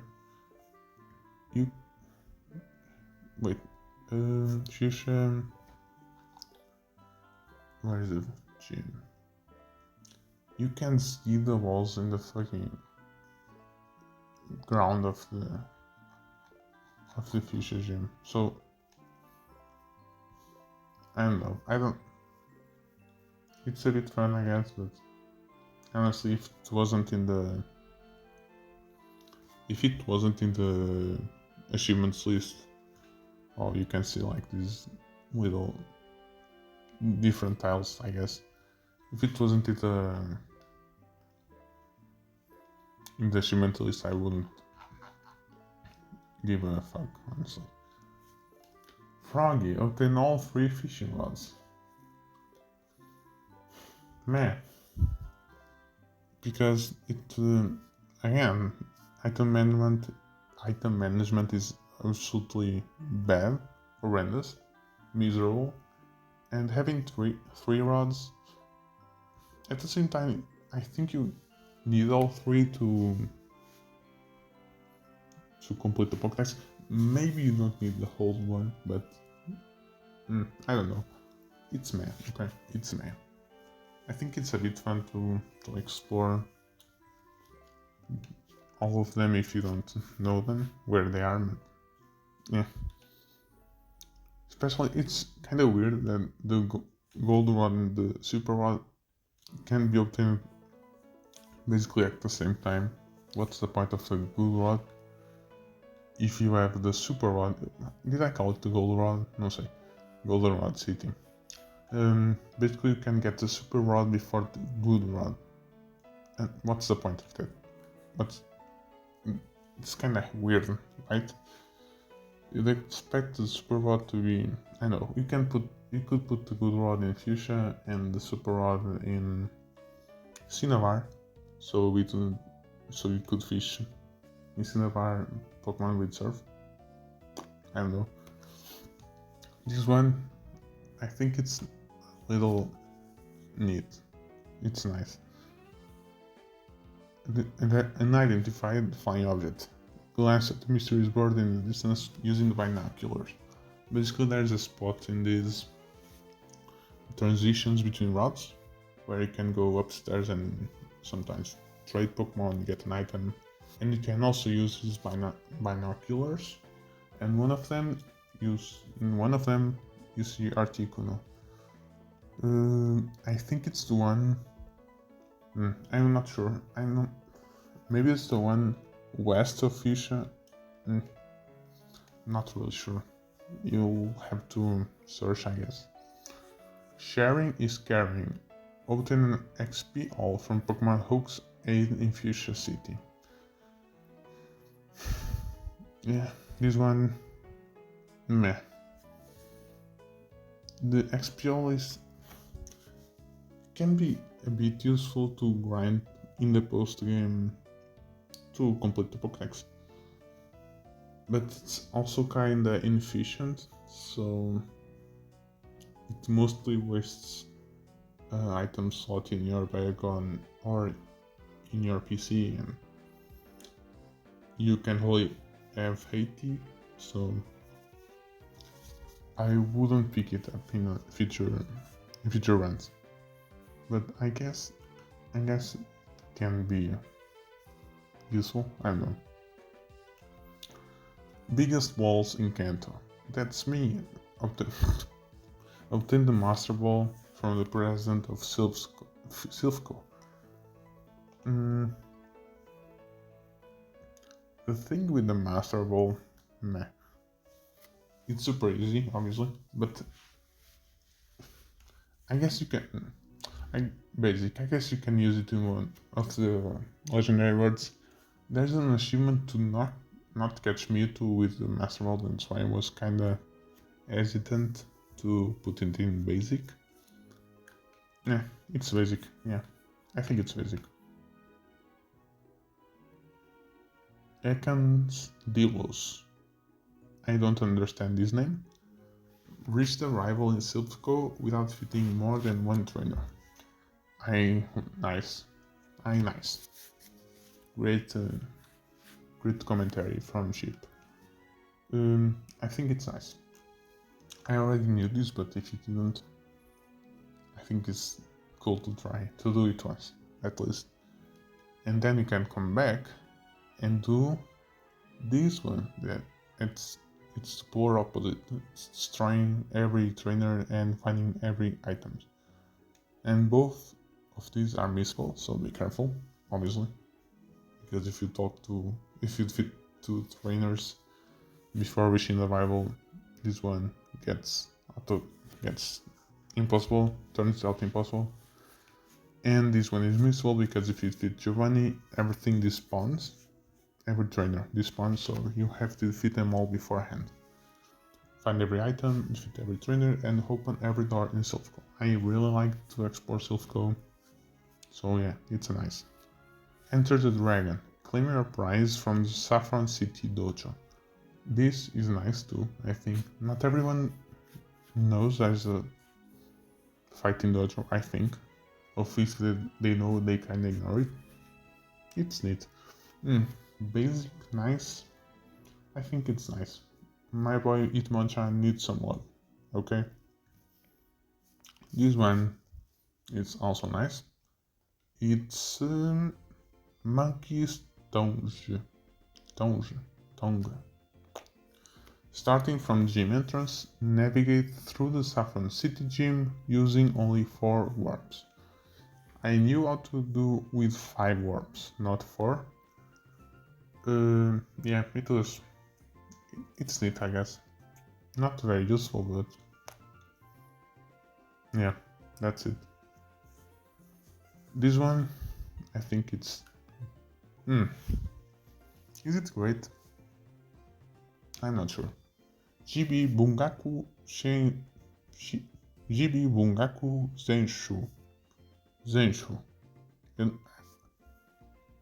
Wait. Fuchsia. Where is the gym? You can see the walls in the fucking ground of the Fuchsia gym. So I don't know. It's a bit fun, I guess, but honestly, if it wasn't in the achievements list, you can see like these little different tiles, I guess. If it wasn't in the achievement list, I wouldn't give a fuck, honestly. Froggy, obtain all 3 fishing rods. Man, because it again, item management is absolutely bad, horrendous, miserable, and having three rods. At the same time, I think you need all 3 to complete the Pokédex. Maybe you don't need the whole one, but I don't know. It's meh, okay? It's meh. I think it's a bit fun to explore all of them if you don't know them, where they are. But yeah. Especially, it's kind of weird that the gold rod and the super rod can be obtained basically at the same time. What's the point of the gold rod if you have the super rod? Did I call it the gold rod? No, say golden rod city. Basically you can get the super rod before the good rod. And what's the point of that? But it's kind of weird, right? You'd expect the super rod to be, I know, you could put the good rod in Fuchsia and the super rod in Cinnabar, so you could fish in Cinnabar Pokemon with Surf. I don't know. This one, I think it's a little neat. It's nice. An unidentified flying object. Glance at the mysterious bird in the distance using the binoculars. Basically, there's a spot in these transitions between routes where you can go upstairs and sometimes trade Pokemon, get an item, and you can also use these binoculars. And in one of them you see Articuno. I think it's the one. I'm not sure. Maybe it's the one west of Fuchsia. Not really sure. You'll have to search, I guess. Sharing is caring. Obtain an XP all from Pokemon Hook's aid in Fuchsia City. Yeah, this one, meh. The XP all can be a bit useful to grind in the post-game to complete the Pokédex, but it's also kinda inefficient, so it mostly wastes item slot in your Bayagon or in your PC, and you can only have 80, so I wouldn't pick it up in future runs. But I guess it can be useful. I don't know. Biggest balls in Kanto. That's me. Obtain the Master Ball from the president of Silphco. The thing with the Master Ball, meh. It's super easy, obviously, but I guess you can. I guess you can use it in one of the legendary words. There's an achievement to not catch Mewtwo with the Master Ball, that's why I was kinda hesitant to put it in basic. Yeah, it's basic. Yeah, I think it's basic. Ekans Dilos. I don't understand this name. Reached the rival in Silphico without defeating more than one trainer. Nice. Great commentary from Sheep. I think it's nice. I already knew this, but if you didn't, I think it's cool to try to do it once, at least. And then you can come back and do this one. That it's the polar opposite. It's destroying every trainer and finding every item. And both of these are missable, so be careful, obviously. Because if you defeat 2 trainers before reaching the rival, this one gets impossible, turns out impossible. And this one is missable because if you defeat Giovanni, everything despawns, every trainer despawns, so you have to defeat them all beforehand. Find every item, defeat every trainer, and open every door in Silphico. I really like to explore Silphico, so yeah, it's nice. Enter the Dragon. Claim your prize from the Saffron City dojo. This is nice too, I think. Not everyone knows there's a fighting dojo, I think. Of if they know, they kinda ignore it. It's neat. Basic, nice. I think it's nice. My boy Hitmonchan needs some love, okay? This one is also nice. It's Monkey's Tongue. Starting from gym entrance, navigate through the Saffron City gym using only 4 warps. I knew how to do with 5 warps, not 4. Yeah, it's neat, I guess. Not very useful, but yeah, that's it. This one, I think it's... Is it great? I'm not sure. GB Bungaku Zenshu.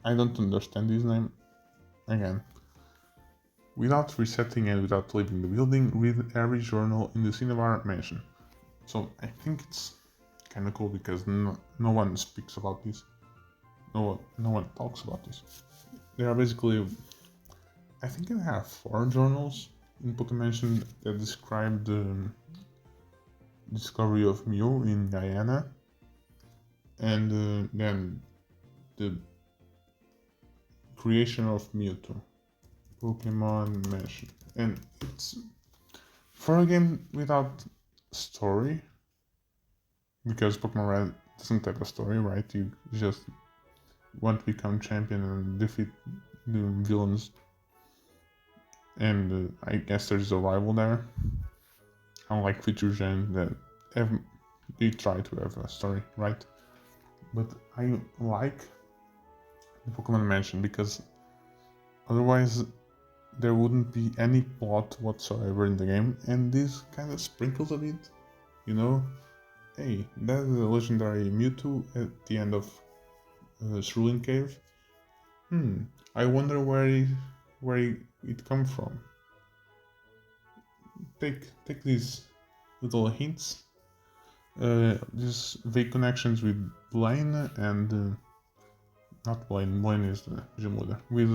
I don't understand this name. Again. Without resetting and without leaving the building, read every journal in the Cinnabar mansion. So I think it's kind of cool because no one speaks about this. No one talks about this. There are basically, I think I have 4 journals in Pokémon Mansion that describe the discovery of Mew in Guyana, and then the creation of Mewtwo. Pokémon Mansion, and it's for a game without story, because Pokémon Red doesn't have a story, right? You just want to become champion and defeat the villains, and I guess there's a rival there. Unlike Future Gen, that they try to have a story, right? But I like the Pokémon Mansion because otherwise there wouldn't be any plot whatsoever in the game, and this kind of sprinkles a bit, you know? Hey, that's a legendary Mewtwo at the end of Cerulean Cave. I wonder where it come from. Take these little hints, these vague connections with Blaine and not Blaine. Blaine is the gym leader with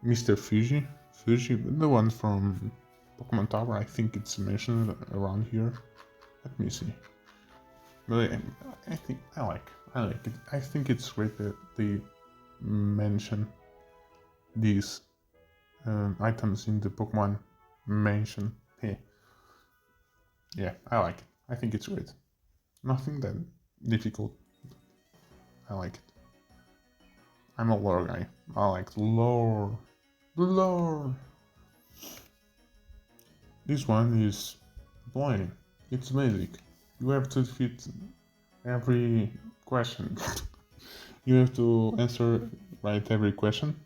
Mr. Fuji, the one from Pokemon Tower. I think it's mentioned around here. Let me see. But I think I like it. I think it's great that they mention these items in the Pokemon Mansion. Hey, yeah, I like it. I think it's great. Nothing that difficult. I like it. I'm a lore guy. I like lore. The lore. This one is blind. It's basic. You have to defeat every question. You have to answer right every question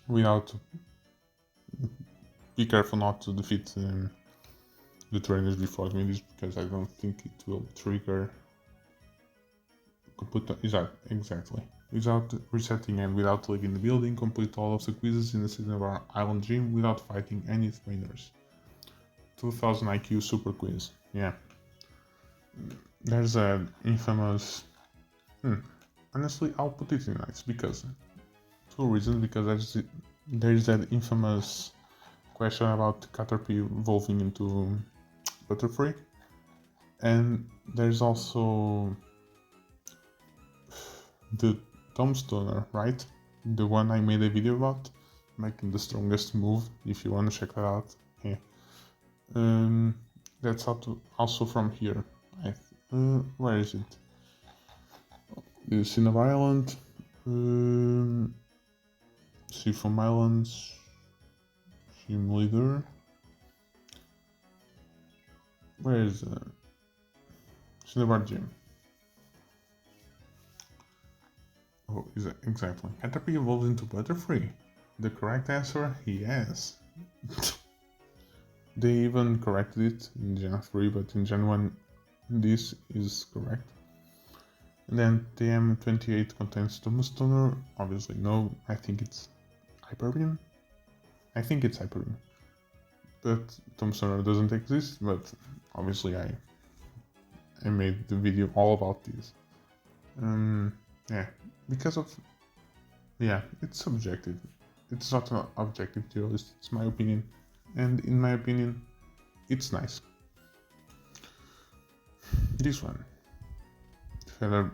without. Be careful not to defeat the trainers before doing this, because I don't think it will trigger. Exactly. without resetting and without leaving the building. Complete all of the quizzes in the Cinnabar Island gym without fighting any trainers. 2000 IQ super quiz. Yeah. There's an infamous... Honestly, I'll put it in nice because... Two reasons. Because there's that infamous question about Caterpie evolving into Butterfree. And there's also... the Tombstoner, right? The one I made a video about, making the strongest move, if you want to check that out. Yeah. That's also from here. Where is it? The Cinnabar Island. Saffron Islands. Gym Leader. Where is Cinnabar Gym? Oh, exactly. Caterpie evolved into Butterfree. The correct answer? Yes. They even corrected it in Gen 3, but in Gen 1 this is correct. And then TM28 contains Tombstoner. Obviously no, I think it's Hyperion. But Tombstoner doesn't exist, but obviously I made the video all about this. Yeah, because of... Yeah, it's subjective. It's not an objective tier list, it's my opinion. And in my opinion, it's nice. This one. Feather...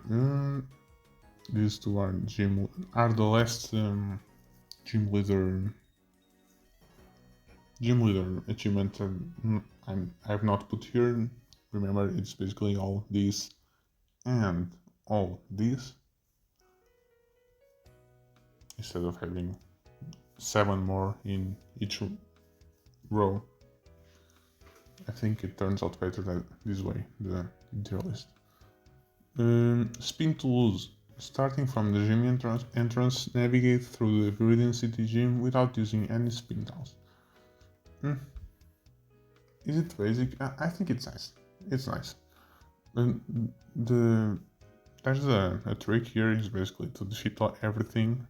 these two are the last gym leader achievement I have not put here. Remember, it's basically all these and all these, instead of having 7 more in each row. I think it turns out better this way, the tier list. Spin to lose. Starting from the gym entrance, navigate through the Viridian City gym without using any spin tiles. Is it basic? I think it's nice. It's nice. There's a trick here, is basically to defeat everything.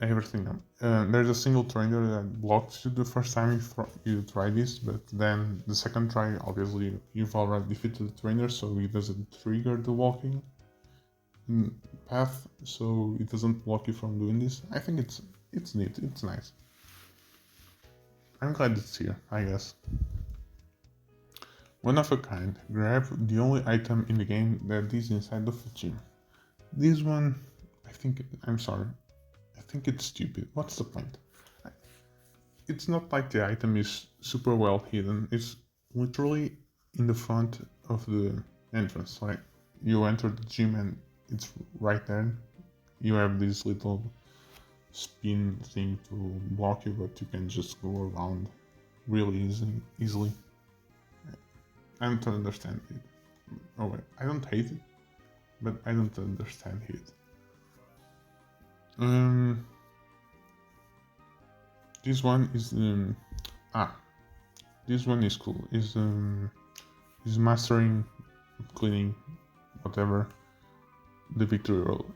There's a single trainer that blocks you the first time you try this, but then the second try, obviously, you've already defeated the trainer, so it doesn't trigger the walking path, so it doesn't block you from doing this. I think it's neat, it's nice. I'm glad it's here, I guess. One of a kind. Grab the only item in the game that is inside of the gym. This one, I think it's stupid. What's the point? It's not like the item is super well hidden. It's literally in the front of the entrance. Like, you enter the gym and it's right there. You have this little spin thing to block you, but you can just go around really easily. I don't understand it. Oh wait, I don't hate it, but I don't understand it. This one is this one is cool. Is mastering, cleaning, whatever, the victory road.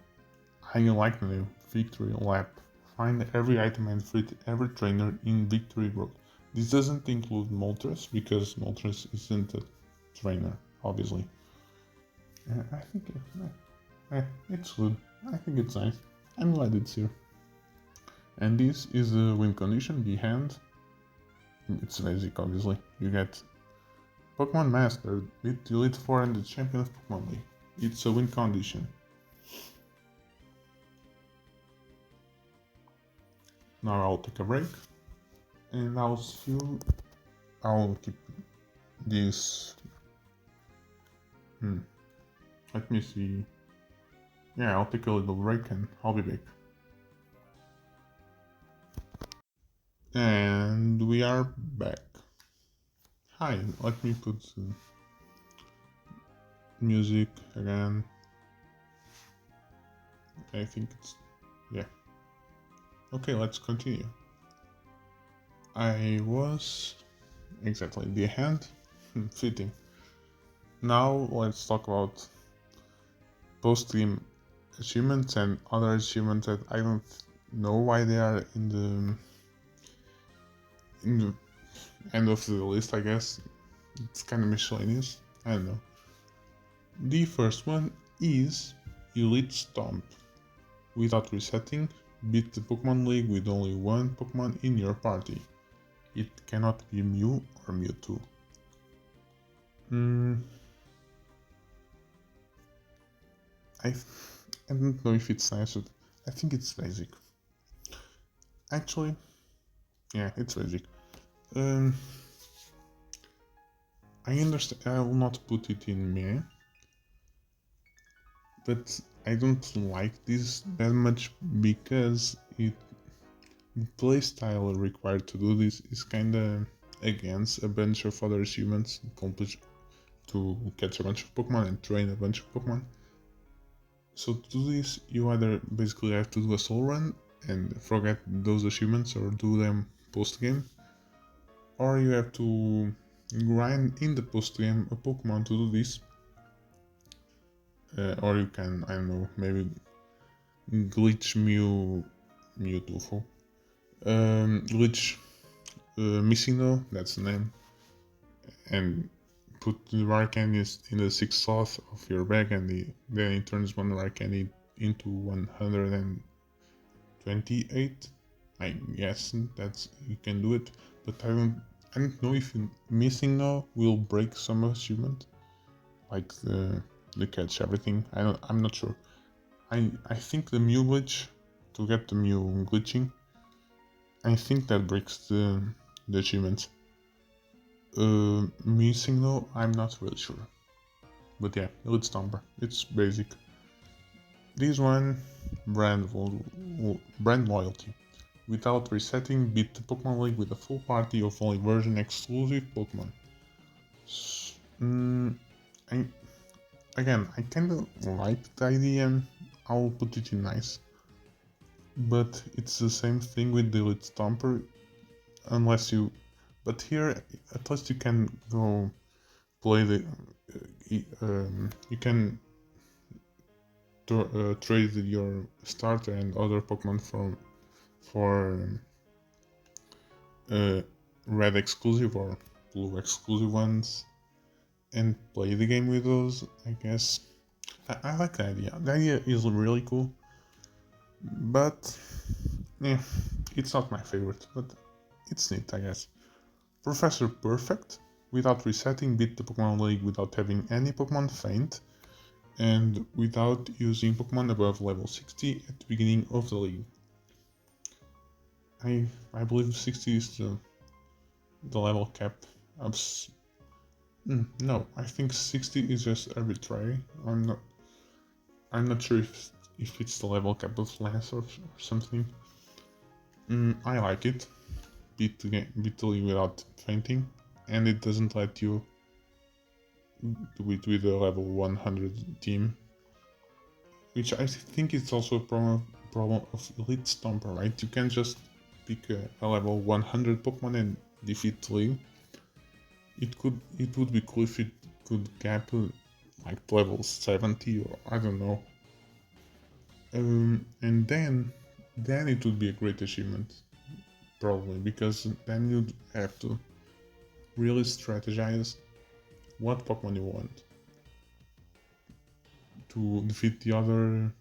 I like the name, victory lap. Find every item and defeat every trainer in victory road. This doesn't include Moltres, because Moltres isn't a trainer, obviously. I think it's good. I think it's nice. I'm glad it's here. And this is the win condition behind. It's basic, obviously. You get Pokemon Master, beat the Elite Four and the Champion of Pokémon League. It's a win condition. Now I'll take a break, and I'll keep this. Let me see. Yeah, I'll take a little break and I'll be back. And we are back. Hi, let me put music again. I think it's... yeah. Okay, let's continue. I was... exactly, the hand? Fitting. Now let's talk about post-game achievements and other achievements that I don't know why they are in the end of the list, I guess. It's kind of miscellaneous. I don't know. The first one is Elite Stomp. Without resetting, beat the Pokémon League with only one Pokémon in your party. It cannot be Mew or Mewtwo. I don't know if it's nice, but I think it's basic. Actually, yeah, it's basic. I understand, I will not put it in Meh, but I don't like this that much because the playstyle required to do this is kinda against a bunch of other achievements to catch a bunch of Pokemon and train a bunch of Pokemon. So to do this, you either basically have to do a soul run and forget those achievements or do them post-game, or you have to grind in the post-game a Pokemon to do this, or you can, I don't know, maybe glitch Mewtwo, glitch Missing, that's the name, and put the rare candies in the 6th slot of your bag, and then it turns one rare candy into 128. I guess that's you can do it, but I don't know if Missing now will break some achievement, like the catch everything. I'm not sure. I think the Mew glitch, to get the Mew glitching, I think that breaks the achievement. Missing though, I'm not really sure. But yeah, Elite Stomper, it's basic. This one, brand loyalty. Without resetting, beat the Pokémon League with a full party of only version exclusive Pokémon. I kinda like the idea, I'll put it in nice. But it's the same thing with the Elite Stomper, unless you... But here, at least you can go play the... you can trade your starter and other Pokemon for red exclusive or blue exclusive ones and play the game with those, I guess. I like the idea. The idea is really cool, but yeah, it's not my favorite, but it's neat, I guess. Professor Perfect. Without resetting, beat the Pokémon League without having any Pokemon faint, and without using Pokemon above level 60 at the beginning of the league. I believe 60 is the level cap. No, I think 60 is just arbitrary. I'm not sure if it's the level cap of Lance or something. I like it. Beat the league without fainting, and it doesn't let you do it with a level 100 team, which I think is also a problem of Elite Stomper, right? You can just pick a level 100 Pokemon and defeat the league. It would be cool if it could cap like level 70 or I don't know. And then it would be a great achievement, probably, because then you'd have to really strategize what Pokemon you want to defeat the other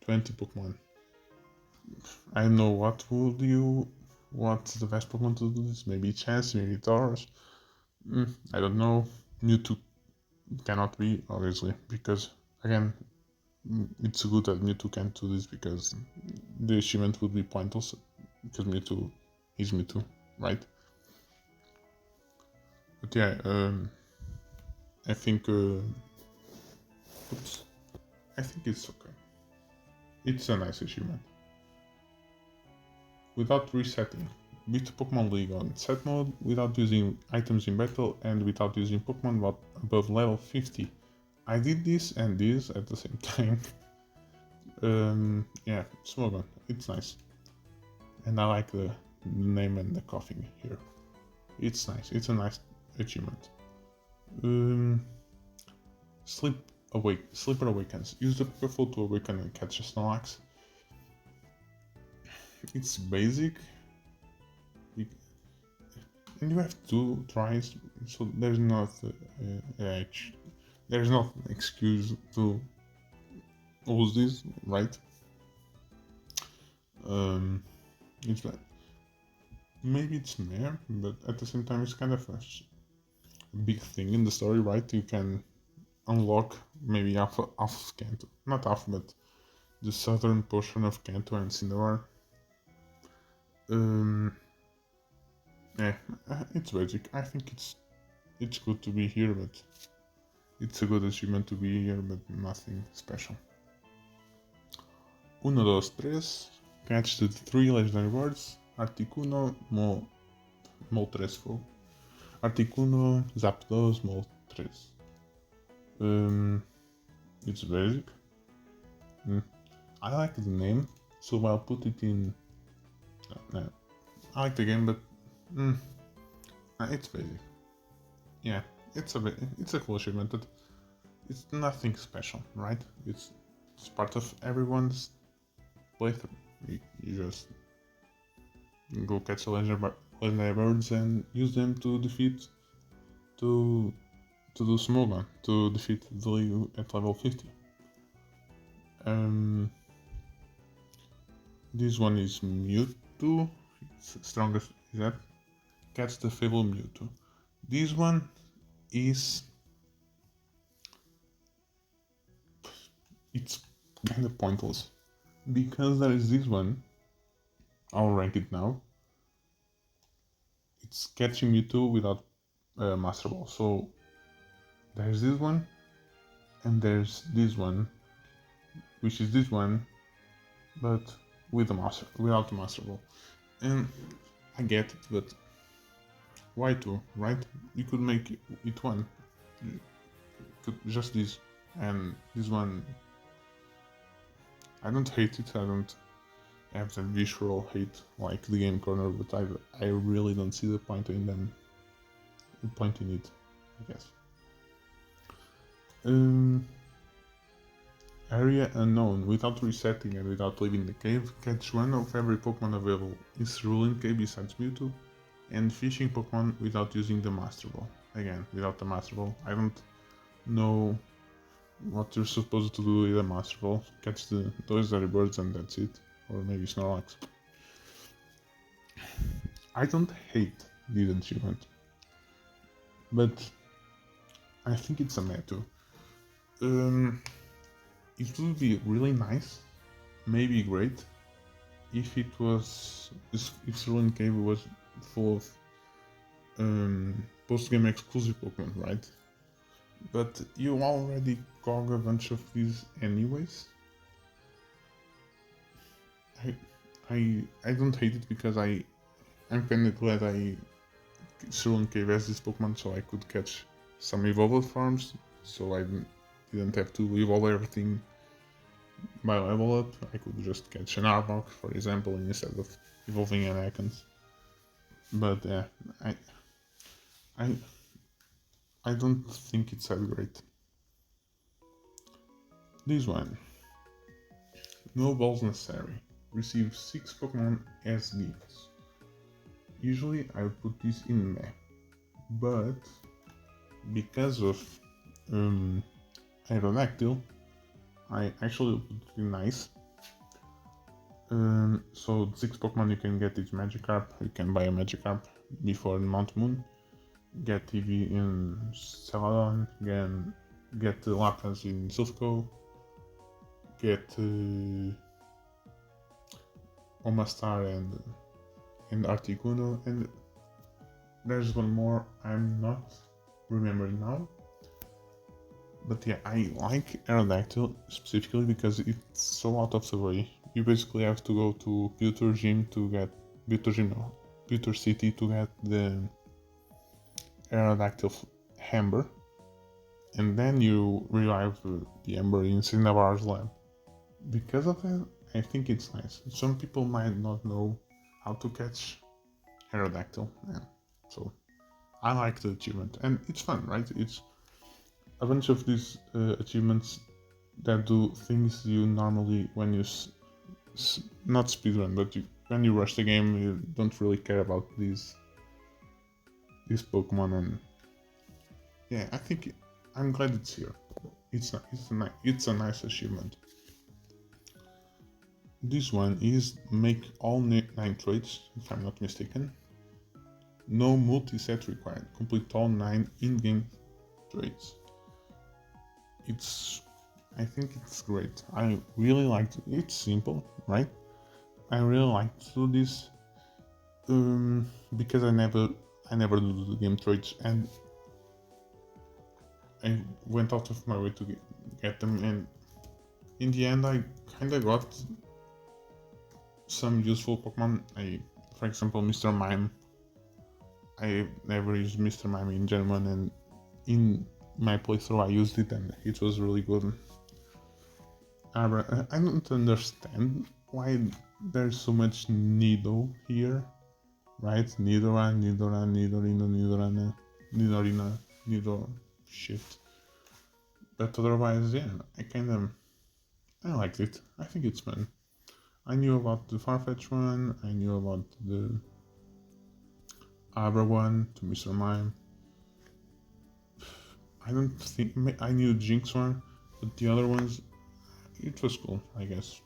20 Pokemon. I don't know what's the best Pokemon to do this. Maybe Chance, maybe Tauros. I don't know. Mewtwo cannot be, obviously, because again, it's good that Mewtwo can't do this because the achievement would be pointless because Mewtwo is Mewtwo, right? But yeah, I think I think it's okay. It's a nice achievement. Without resetting, beat Pokémon League on set mode without using items in battle and without using Pokemon above level 50. I did this and this at the same time. Yeah, Smogon, it's nice. And I like the name and the coughing here. It's nice, it's a nice achievement. Sleep Sleeper Awakens. Use the Puffle to awaken and catch a Snorlax. It's basic, and you have 2 tries, so there's not there's not an excuse to lose this, right? It's like maybe it's meh, but at the same time it's kind of a big thing in the story, right? You can unlock maybe half of Kanto, not half, but the southern portion of Kanto and Cinnabar. Yeah, it's basic. I think it's good to be here, but it's a good achievement to be here, but nothing special. Uno, dos, tres. Catch the 3 legendary words. Articuno, Mol 3 Fogo. Articuno, Zapdos, Mol 3. It's basic. I like the name, so I'll put it in. I like the game, but it's basic. Yeah, it's a cool achievement, but it's nothing special, right? It's part of everyone's playthrough. You just go catch the legendary birds and use them to defeat to do Smogon, to defeat the League at level 50. This one is Mewtwo. It's strongest is that. Catch the Fable Mewtwo. This one is it's kind of pointless because there is this one. I'll rank it now. It's catching Mewtwo without Master Ball. So there's this one, and there's this one, which is this one, but without the Master Ball. And I get it, but why 2, right? You could make it 1. Just this, and this one. I don't hate it. I don't have that visceral hate like the Game Corner, but I really don't see the point in them. The point in it, I guess. Area unknown. Without resetting and without leaving the cave, catch 1 of every Pokemon available in Cerulean Cave besides Mewtwo, and fishing Pokemon without using the Master Ball. Again, without the Master Ball. I don't know what you're supposed to do with a Master Ball. Catch the legendary birds and that's it. Or maybe Snorlax. I don't hate this achievement, but I think it's a meta. It would be really nice, maybe great, if Cerulean Cave was full of post-game exclusive Pokemon, right? But you already cog a bunch of these anyways. I don't hate it because I'm kinda glad Cerulean Cave has this Pokemon, so I could catch some evolved forms, so I didn't have to evolve everything by level up. I could just catch an Arbok, for example, instead of evolving an Ekans. But yeah, I don't think it's that great. This one. No balls necessary. Receive 6 Pokemon as gifts. Usually I would put this in meh, but because of Aerodactyl, I actually put it in nice. So 6 Pokemon you can get each Magikarp. You can buy a Magikarp before Mount Moon. Get TV in Celadon. Again, get Lapras in Silphco. Get Omastar and Articuno, and there's one more I'm not remembering now. But yeah, I like Aerodactyl specifically because it's so out of the way. You basically have to go to Butor City to get the Aerodactyl Hamber, and then you revive the Ember in Cinnabar's lab. Because of that, I think it's nice. Some people might not know how to catch Aerodactyl, so I like the achievement, and it's fun, right? It's a bunch of these achievements that do things you normally, when you not speedrun, but when you rush the game, you don't really care about these Pokemon. And yeah, I think I'm glad it's here. It's a nice achievement. This one is make all 9 trades, if I'm not mistaken. No multi-set required. Complete all 9 in-game trades. I think it's great. I really like it. It's simple, right? I really like to do this because I never do the game trades, and I went out of my way to get them, and in the end I kinda got some useful Pokemon. For example, Mr. Mime. I never used Mr. Mime in Gen 1, and in my playthrough I used it and it was really good. I don't understand why there's so much Nido here, right? Nidoran, Nidorino, Nidorina, Nido shit. But otherwise, yeah, I liked it. I think it's fun. I knew about the Farfetch one, I knew about the Abra one, to Mr. Mime. I don't think I knew Jinx one, but the other ones, it was cool, I guess.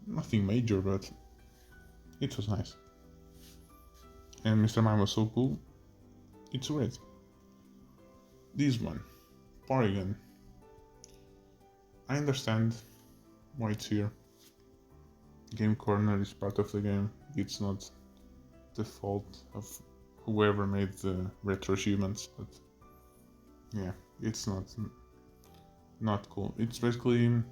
Nothing major, but it was nice. And Mr. Mime was so cool, it's great. This one, Porygon. I understand why it's here. Game Corner is part of the game, it's not the fault of whoever made the Retroachievements, but yeah, it's not cool. It's basically,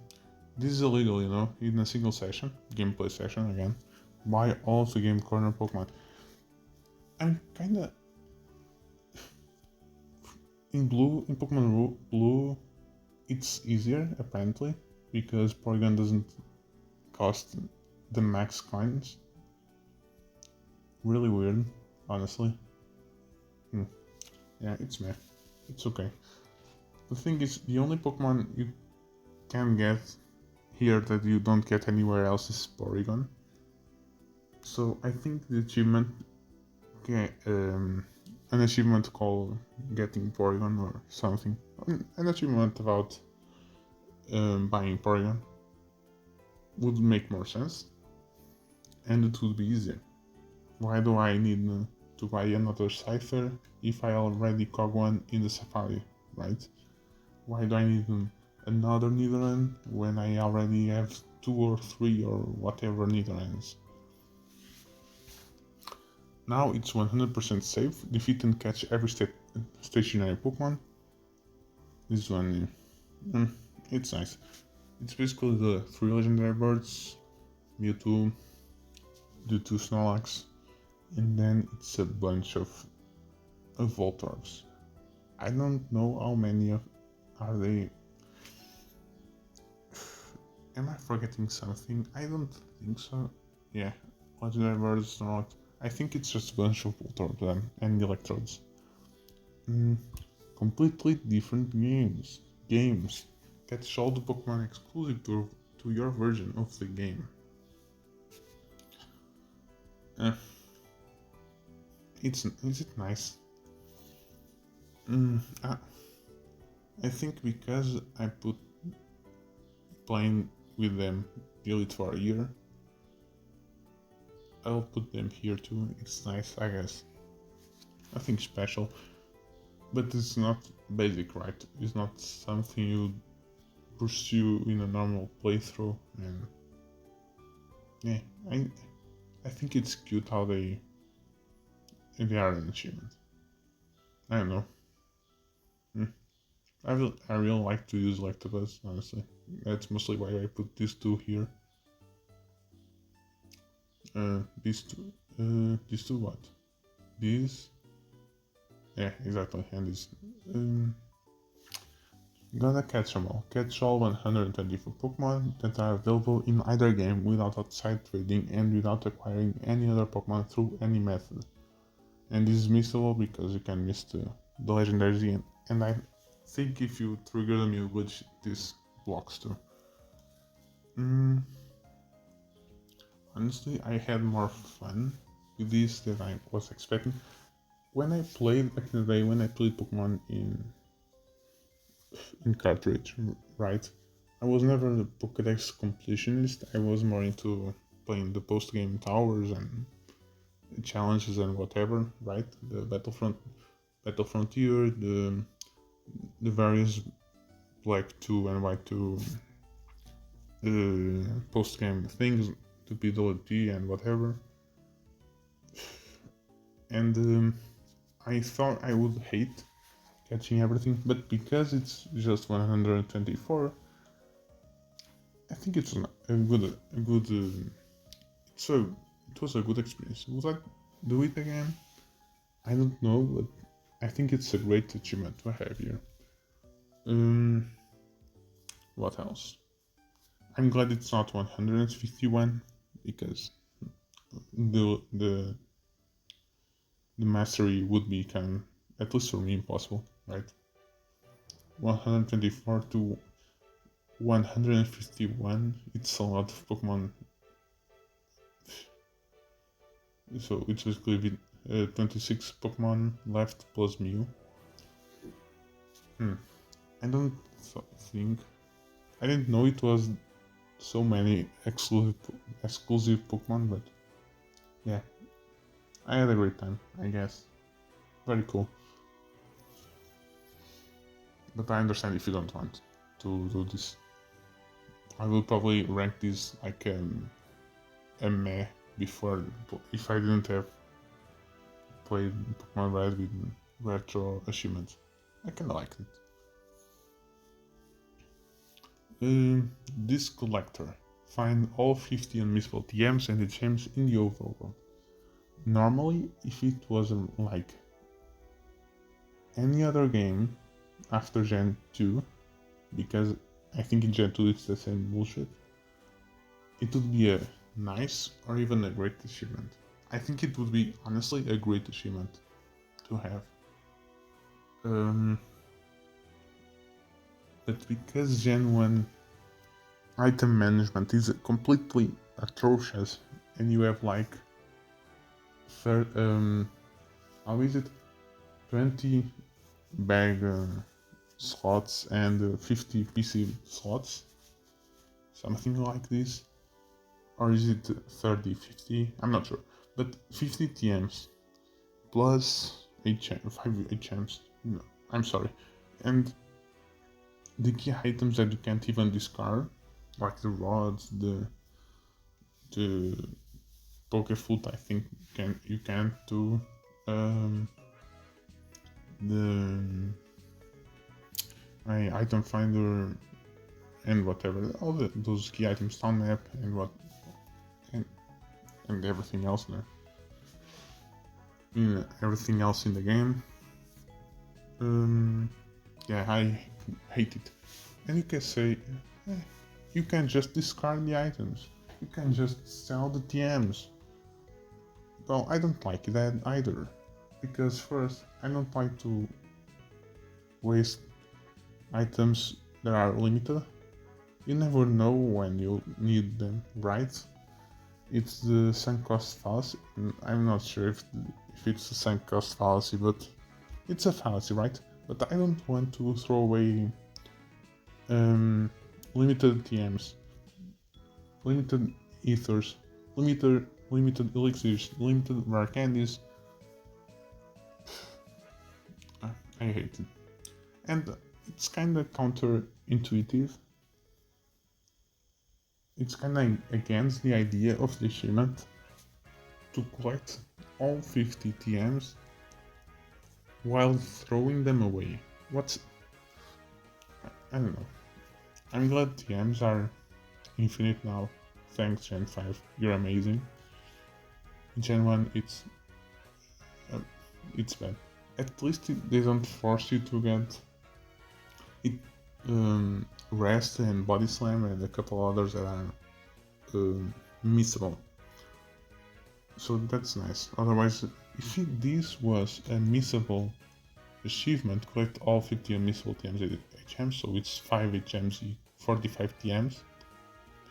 this is illegal, you know, in a single session, gameplay session again, buy all of the Game Corner Pokemon. I'm kinda in Pokemon Blue, it's easier apparently because Porygon doesn't cost the max coins. Really weird, honestly. Yeah, it's meh. It's okay. The thing is, the only Pokemon you can get here that you don't get anywhere else is Porygon. So I think the achievement, an achievement called getting Porygon or something, an achievement about buying Porygon would make more sense, and it would be easier. Why do I need to buy another Cypher if I already cog one in the Safari, right? Why do I need another Nidoran when I already have 2 or 3 or whatever Nidorans? Now it's 100% safe, defeat and catch every stationary Pokemon. This one, it's nice. It's basically the 3 legendary birds, Mewtwo, the 2 Snorlax, and then it's a bunch of Voltorbs. I don't know how many are they. Am I forgetting something? I don't think so. Yeah, legendary birds, Snorlax. I think it's just a bunch of Voltorbs and Electrodes. Completely different games. Catch all the Pokemon exclusive to your version of the game. Is it nice? I think because I put playing with them Elite for a year, I'll put them here too. It's nice, I guess. Nothing special, but it's not basic, right? It's not something you pursue in a normal playthrough, and yeah, I think it's cute how they are an achievement. I don't know. I really like to use Electabuzz, honestly. That's mostly why I put these 2 here. These two what? These? Yeah, exactly, and these. Gonna catch them all. Catch all 124 Pokemon that are available in either game without outside trading and without acquiring any other Pokemon through any method. And this is missable because you can miss the legendaries, and I think if you trigger them, you glitch these blocks too. Honestly, I had more fun with this than I was expecting. When I played back in the day, when I played Pokemon in cartridge, right? I was never the Pokédex completionist. I was more into playing the post-game towers and challenges and whatever, right? The Battle Frontier, the various Black 2 and White 2 post-game things, to PWP and whatever. And I thought I would hate catching everything, but because it's just 124, I think it's a good. It was a good experience. Would I do it again? I don't know, but I think it's a great achievement to have here. What else? I'm glad it's not 151 because the mastery would become, at least for me, impossible, right? 124 to 151, it's a lot of Pokemon. So it's basically 26 Pokemon left plus Mew. I don't think, I didn't know it was so many exclusive Pokemon, but yeah, I had a great time, I guess. Very cool. But I understand if you don't want to do this. I will probably rank this like a meh before, if I didn't have played Pokemon Red with retro achievements. I kinda liked it. This collector. Find all 50 unmissable TMs and the gems in the overworld. Normally, if it wasn't like any other game after Gen 2, because I think in Gen 2 it's the same bullshit, it would be a nice or even a great achievement. I think it would be honestly a great achievement to have. But because Gen 1 item management is completely atrocious and you have like how is it, 20 bag slots and 50 PC slots, something like this, or is it 30, 50, I'm not sure, but 50 TMs plus 5 HMs, no, I'm sorry, and the key items that you can't even discard, like the rods, the Pokefoot, I think you can do, the item finder and whatever, all those key items, town map and and everything else there. Everything else in the game. Yeah, I hate it. And you can say, you can just discard the items. You can just sell the TMs. Well, I don't like that either. Because first, I don't like to waste items that are limited. You never know when you'll need them, right? It's the sunk cost fallacy. I'm not sure if it's a sunk cost fallacy, but it's a fallacy, right? But I don't want to throw away limited TMs, limited ethers, limited elixirs, limited rare candies. I hate it. And it's kinda counterintuitive. It's kinda against the idea of the achievement to collect all 50 TMs while throwing them away. I don't know. I'm glad TMs are infinite now. Thanks Gen 5, you're amazing. In Gen 1 it's bad. At least they don't force you to get it. Rest and Body Slam and a couple others that are missable. So that's nice. Otherwise, if this was a missable achievement, collect all 50 unmissable TMs at HMs, so it's 5 HMs, 45 TMs,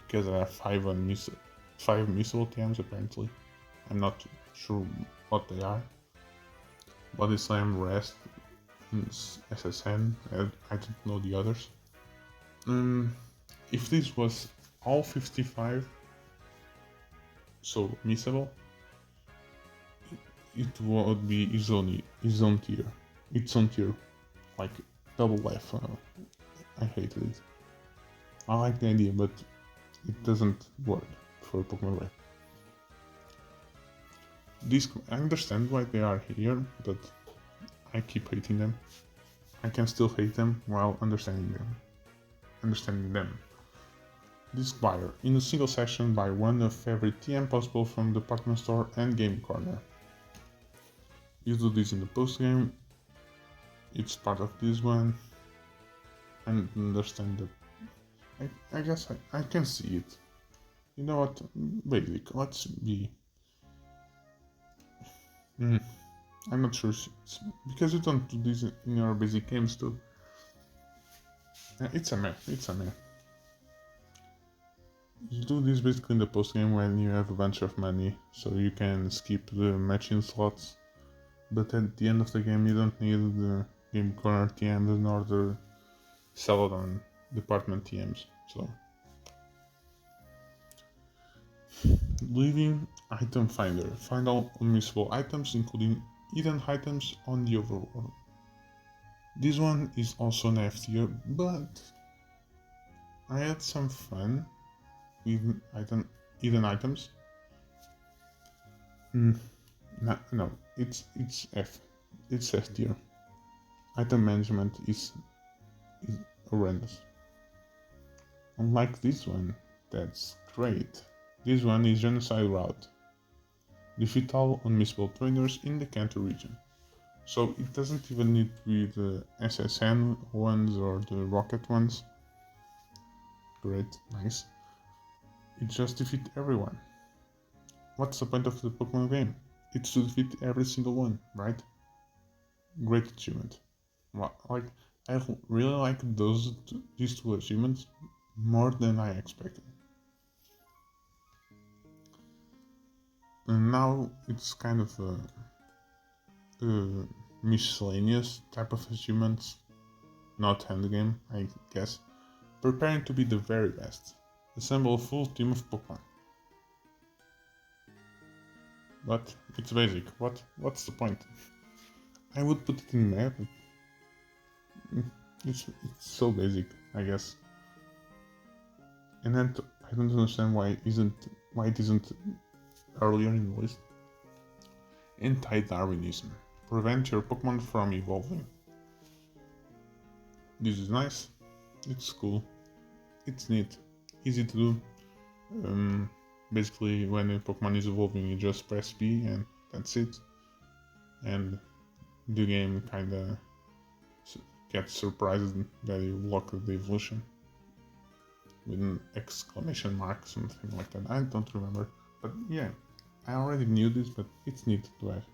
because there are 5 missable TMs apparently. I'm not sure what they are. Body Slam, Rest, SSN, I don't know the others. If this was all 55, so missable, it would be its own tier, like double F. I hated it. I like the idea, but it doesn't work for Pokémon Red. I understand why they are here, but I keep hating them. I can still hate them while understanding them. Disc buyer. In a single session, buy one of every TM possible from the department store and game corner. You do this in the post game. It's part of this one. I understand that. I guess I can see it. You know what? Basic. Let's be. I'm not sure. Because you don't do this in your basic games too. It's a meh. You do this basically in the post game when you have a bunch of money, so you can skip the matching slots. But at the end of the game, you don't need the game corner TMs in order to sell it on department TMs. So, leaving item finder. Find all unmissable items, including hidden items on the overworld. This one is also an F tier, but I had some fun with hidden items. No, it's F. It's F tier. Item management is horrendous. Unlike this one, that's great. This one is Genocide Route. Defeat all unmissable trainers in the Kanto region. So it doesn't even need to be the SSN ones or the Rocket ones. Great, nice. It just defeat everyone. What's the point of the Pokemon game? It's to defeat every single one, right? Great achievement. Like, I really like these two achievements more than I expected. And now it's kind of a miscellaneous type of achievements, not endgame, I guess. Preparing to be the very best. Assemble a full team of Pokemon. But it's basic. What's the point? I would put it in map. It's so basic, I guess. And then I don't understand why it isn't earlier in the list. Anti-Darwinism. Prevent your Pokemon from evolving. This is nice. It's cool. It's neat. Easy to do. Basically, when a Pokemon is evolving, you just press B and that's it. And the game kinda gets surprised that you lock the evolution with an exclamation mark, something like that. I don't remember, but yeah, I already knew this, but it's neat to have.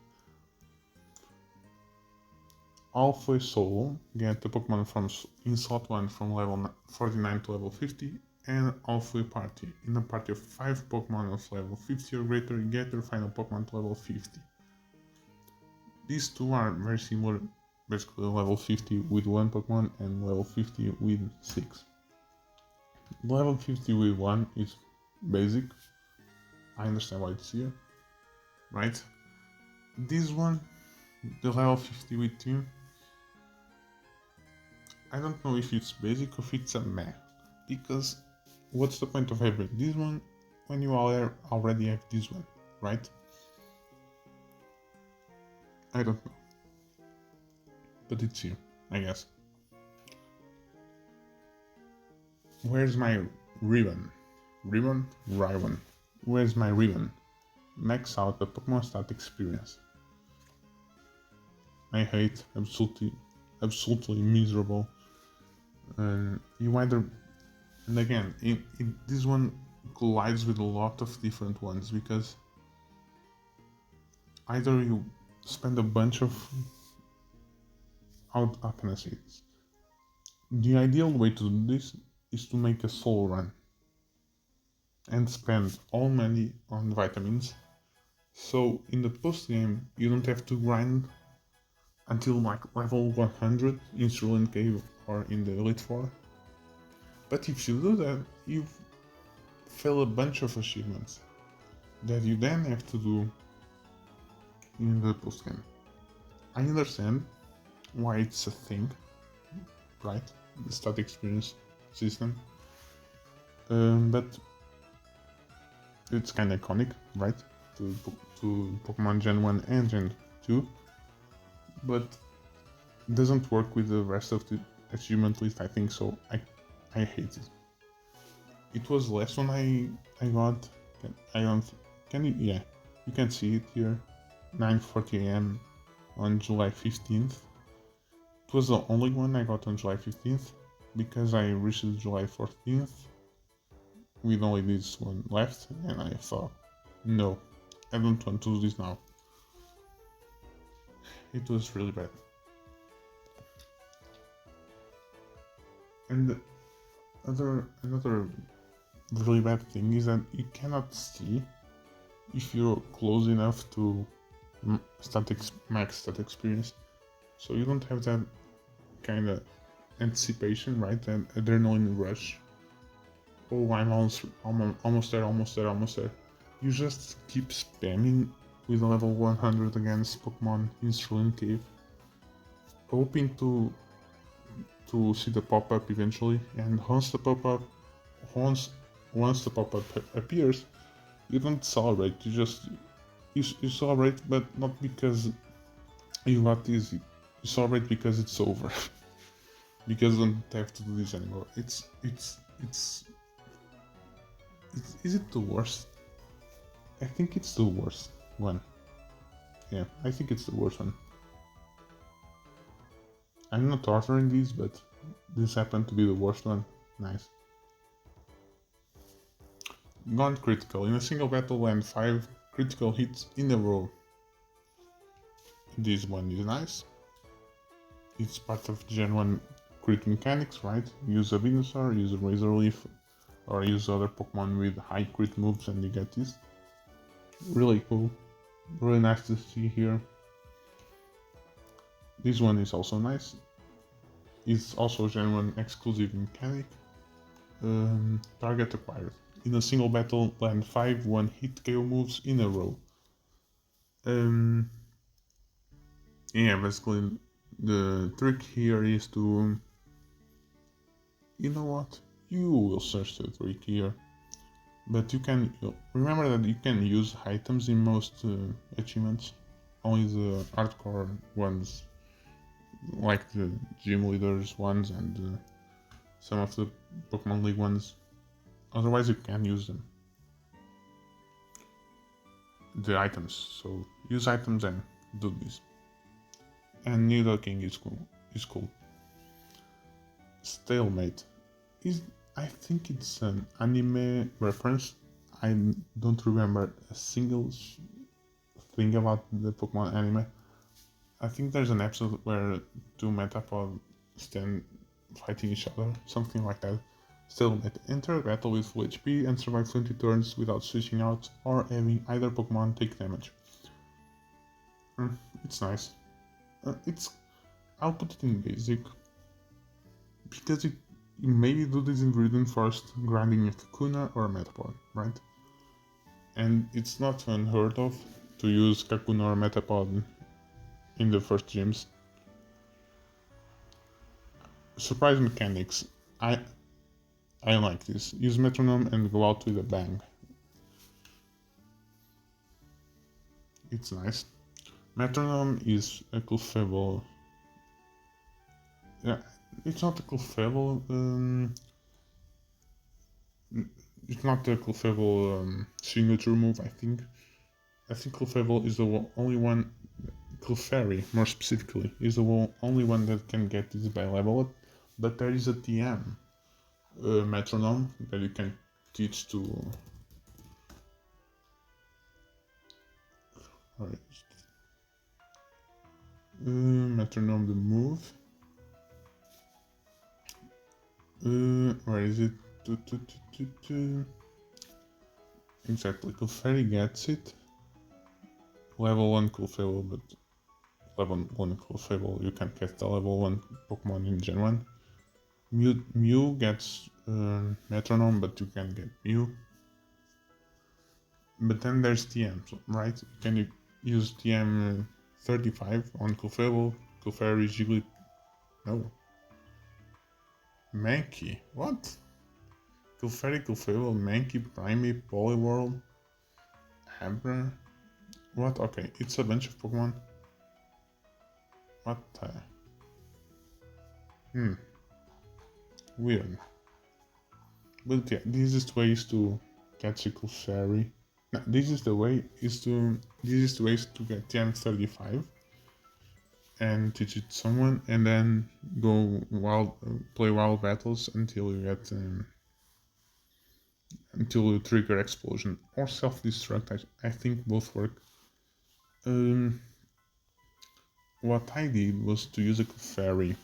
Alpha Soul, get the Pokemon in slot 1 from level 49 to level 50, and Alpha Party. In a party of 5 Pokemon of level 50 or greater, get your final Pokemon to level 50. These two are very similar, basically level 50 with 1 Pokemon and level 50 with 6. Level 50 with 1 is basic. I understand why it's here, right? This one, the level 50 with 2, I don't know if it's basic or if it's a meh, because what's the point of having this one when you already have this one, right? I don't know, but it's here, I guess. Where's my ribbon? Ribbon? Where's my ribbon? Max out the Pokemon Start experience. I hate absolutely miserable. You either, and again, this one collides with a lot of different ones, because either you spend a bunch of how can I say this? The ideal way to do this is to make a solo run and spend all money on vitamins. So in the post game, you don't have to grind until like level 100 in Cerulean Cave or in the Elite Four. But if you do that, you fail a bunch of achievements that you then have to do in the post game. I understand why it's a thing, right? The stat experience system, but it's kind of iconic, right? To Pokemon Gen 1 and Gen 2, but doesn't work with the rest of the achievement list, I think, so I hate it. It was the last one I got. Yeah, you can see it here, 9:40 AM on July 15th. It was the only one I got on July 15th, because I reached July 14th with only this one left, and I thought, no, I don't want to do this now. It was really bad. And another really bad thing is that you cannot see if you're close enough to max stat experience, so you don't have that kind of anticipation, right? That adrenaline rush. Oh, I'm almost there. You just keep spamming with level 100 against Pokemon in Cerulean Cave, hoping to see the pop-up eventually, and once the pop-up appears, you don't celebrate, you celebrate, but not because you got easy, you celebrate because it's over. Because you don't have to do this anymore. Is it the worst? I think it's the worst one. Yeah, I think it's the worst one. I'm not authoring these, but this happened to be the worst one. Nice. Gone critical. In a single battle, land 5 critical hits in a row. This one is nice. It's part of Gen 1 crit mechanics, right? Use a Venusaur, use a Razor Leaf, or use other Pokemon with high crit moves and you get this. Really cool. Really nice to see here. This one is also nice. It's also Gen 1 exclusive mechanic. Target acquired. In a single battle, land 5 one-hit KO moves in a row. Yeah, basically the trick here is to... You know what? You will search the trick here. But you can... Remember that you can use items in most achievements. Only the hardcore ones, like the gym leaders ones and some of the Pokemon League ones. Otherwise you can use them. The items. So use items and do this. And Nidoking is cool. Stalemate. I think it's an anime reference. I don't remember a single thing about the Pokemon anime. I think there's an episode where two Metapods stand fighting each other, something like that. Stalemate. Enter a battle with full HP and survive 20 turns without switching out or having either Pokemon take damage. It's nice. I'll put it in basic, because you maybe do this in Viridian first, grinding a Kakuna or a Metapod, right? And it's not unheard of to use Kakuna or Metapod in the first gyms. Surprise mechanics. I like this. Use Metronome and go out with a bang. It's nice. Metronome is a Clefable. Yeah, it's not a Clefable. It's not a Clefable signature move, I think. I think Clefable is the only one. Clefairy, more specifically, is the only one that can get this by level up. But there is a TM Metronome that you can teach to. Alright. Metronome the move. Where is it? Exactly, Clefairy gets it. Level 1 Clefable, but level 1 Clefable, you can't get the level 1 Pokemon in Gen 1. Mew gets Metronome, but you can't get Mew. But then there's TM, right? Can you use TM 35 on Clefable, Clefairy, Jiggly? No. Mankey? What? Clefairy, Clefable, Mankey, Primeape, Poliwhirl, Abra? What? Okay, it's a bunch of Pokemon. What? Weird. But yeah, this is the ways to catch a Clefairy. No, this is the way to get TM35 and teach it to someone, and then go play wild battles until you get until you trigger explosion or self-destruct. I think both work. What I did was to use a Clefairy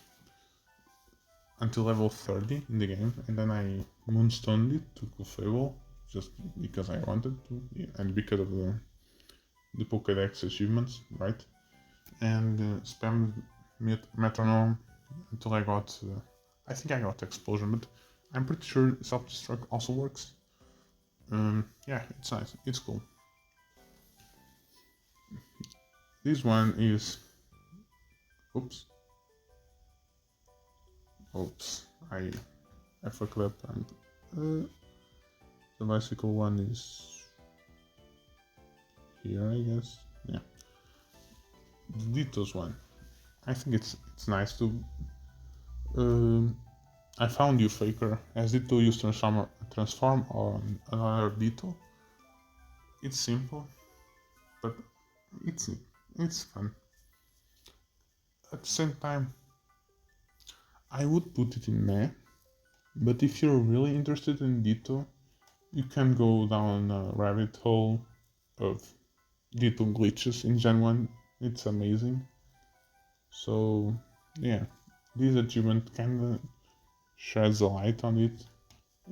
until level 30 in the game, and then I moonstoned it to Clefable just because I wanted to, and because of the Pokédex achievements, right? And spammed Metronome until I got, I think I got Explosion, but I'm pretty sure Self-Destruct also works. Yeah, it's nice, it's cool. This one is, oops, I fucked up, and the bicycle one is here, I guess. Yeah, the Dittos one, I think it's nice to. I found you, Faker. As Ditto, use transform on another Ditto. It's simple, but it's fun. At the same time, I would put it in Meh, but if you're really interested in Ditto, you can go down a rabbit hole of Ditto glitches in Gen 1. It's amazing. So, yeah, this achievement kinda sheds a light on it.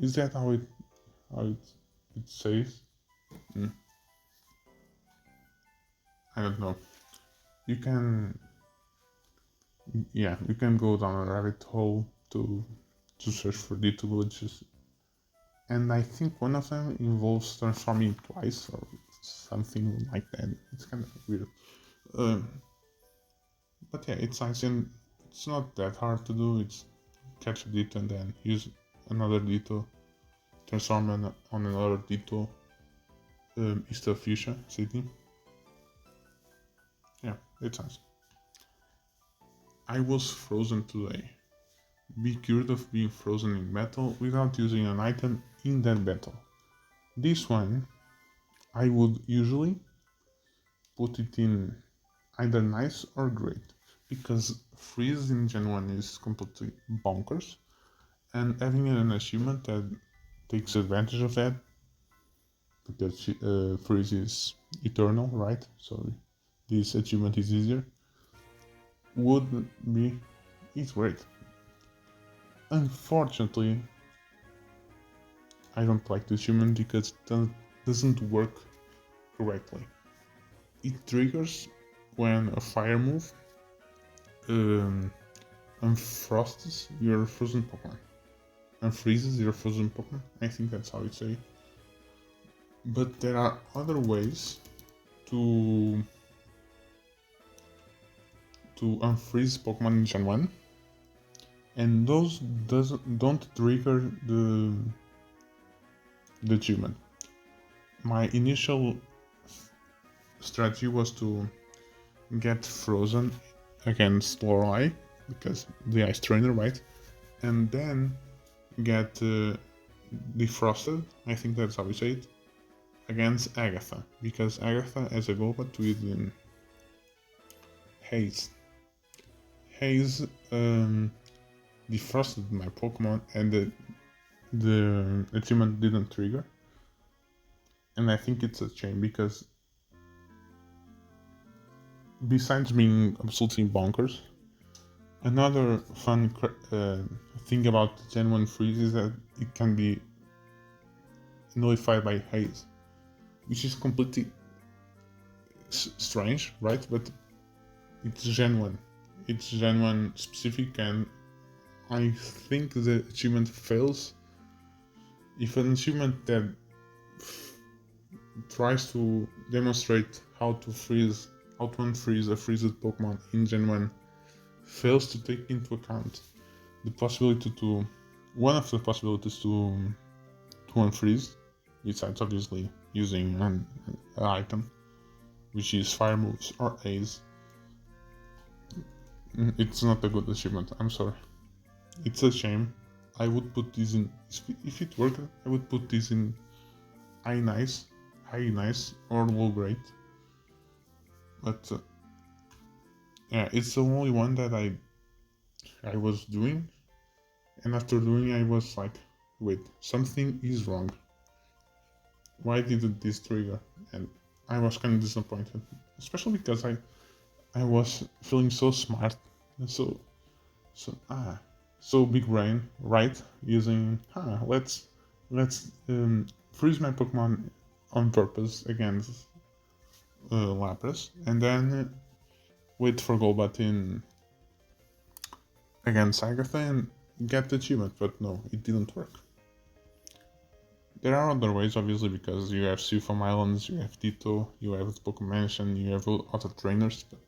Is that how it says? I don't know. You can go down a rabbit hole to search for Ditto glitches, and I think one of them involves transforming twice or something like that. It's kind of weird, but yeah, it's nice, and it's not that hard to do. It's catch a Ditto and then use another Ditto, transform on another Ditto, east of Fuchsia City. Yeah, it's nice. I was frozen today. Be cured of being frozen in battle without using an item in that battle. This one, I would usually put it in either nice or great, because freeze in Gen 1 is completely bonkers, and having an achievement that takes advantage of that, because freeze is eternal, right? So this achievement is easier, would be, it's great. Unfortunately, I don't like this achievement because it doesn't work correctly. It triggers when a fire move unfrosts your frozen Pokemon. Unfreezes your frozen Pokemon. I think that's how you say it. But there are other ways to unfreeze Pokemon in Gen 1, and those don't trigger the achievement. My initial strategy was to get frozen against Lorelei, because the Ice Trainer, right? And then get defrosted, I think that's how you say it, against Agatha, because Agatha has a Golbat with Haze. Haze defrosted my Pokemon, and the achievement didn't trigger. And I think it's a shame, because besides being absolutely bonkers, Another fun thing about Gen 1 freeze is that it can be nullified by haze, which is completely strange, right? But it's Gen 1. It's Gen 1 specific, and I think the achievement fails if an achievement that tries to demonstrate how to unfreeze a freezed Pokemon in Gen 1 fails to take into account the possibility to one of the possibilities to unfreeze, besides obviously using an item, which is fire moves or A's. It's not a good achievement, I'm sorry. It's a shame. I would put this in, if it worked, I would put this in high nice, or low great. But yeah, it's the only one that I was doing, and after doing I was like, wait, something is wrong. Why didn't this trigger? And I was kind of disappointed, especially because I was feeling so smart, so big brain, right? Using let's freeze my Pokemon on purpose against Lapras, and then wait for Golbat in against Agatha and get the achievement. But no, it didn't work. There are other ways, obviously, because you have Saffron Islands, you have Ditto, you have Pokemon Mansion, you have other trainers, but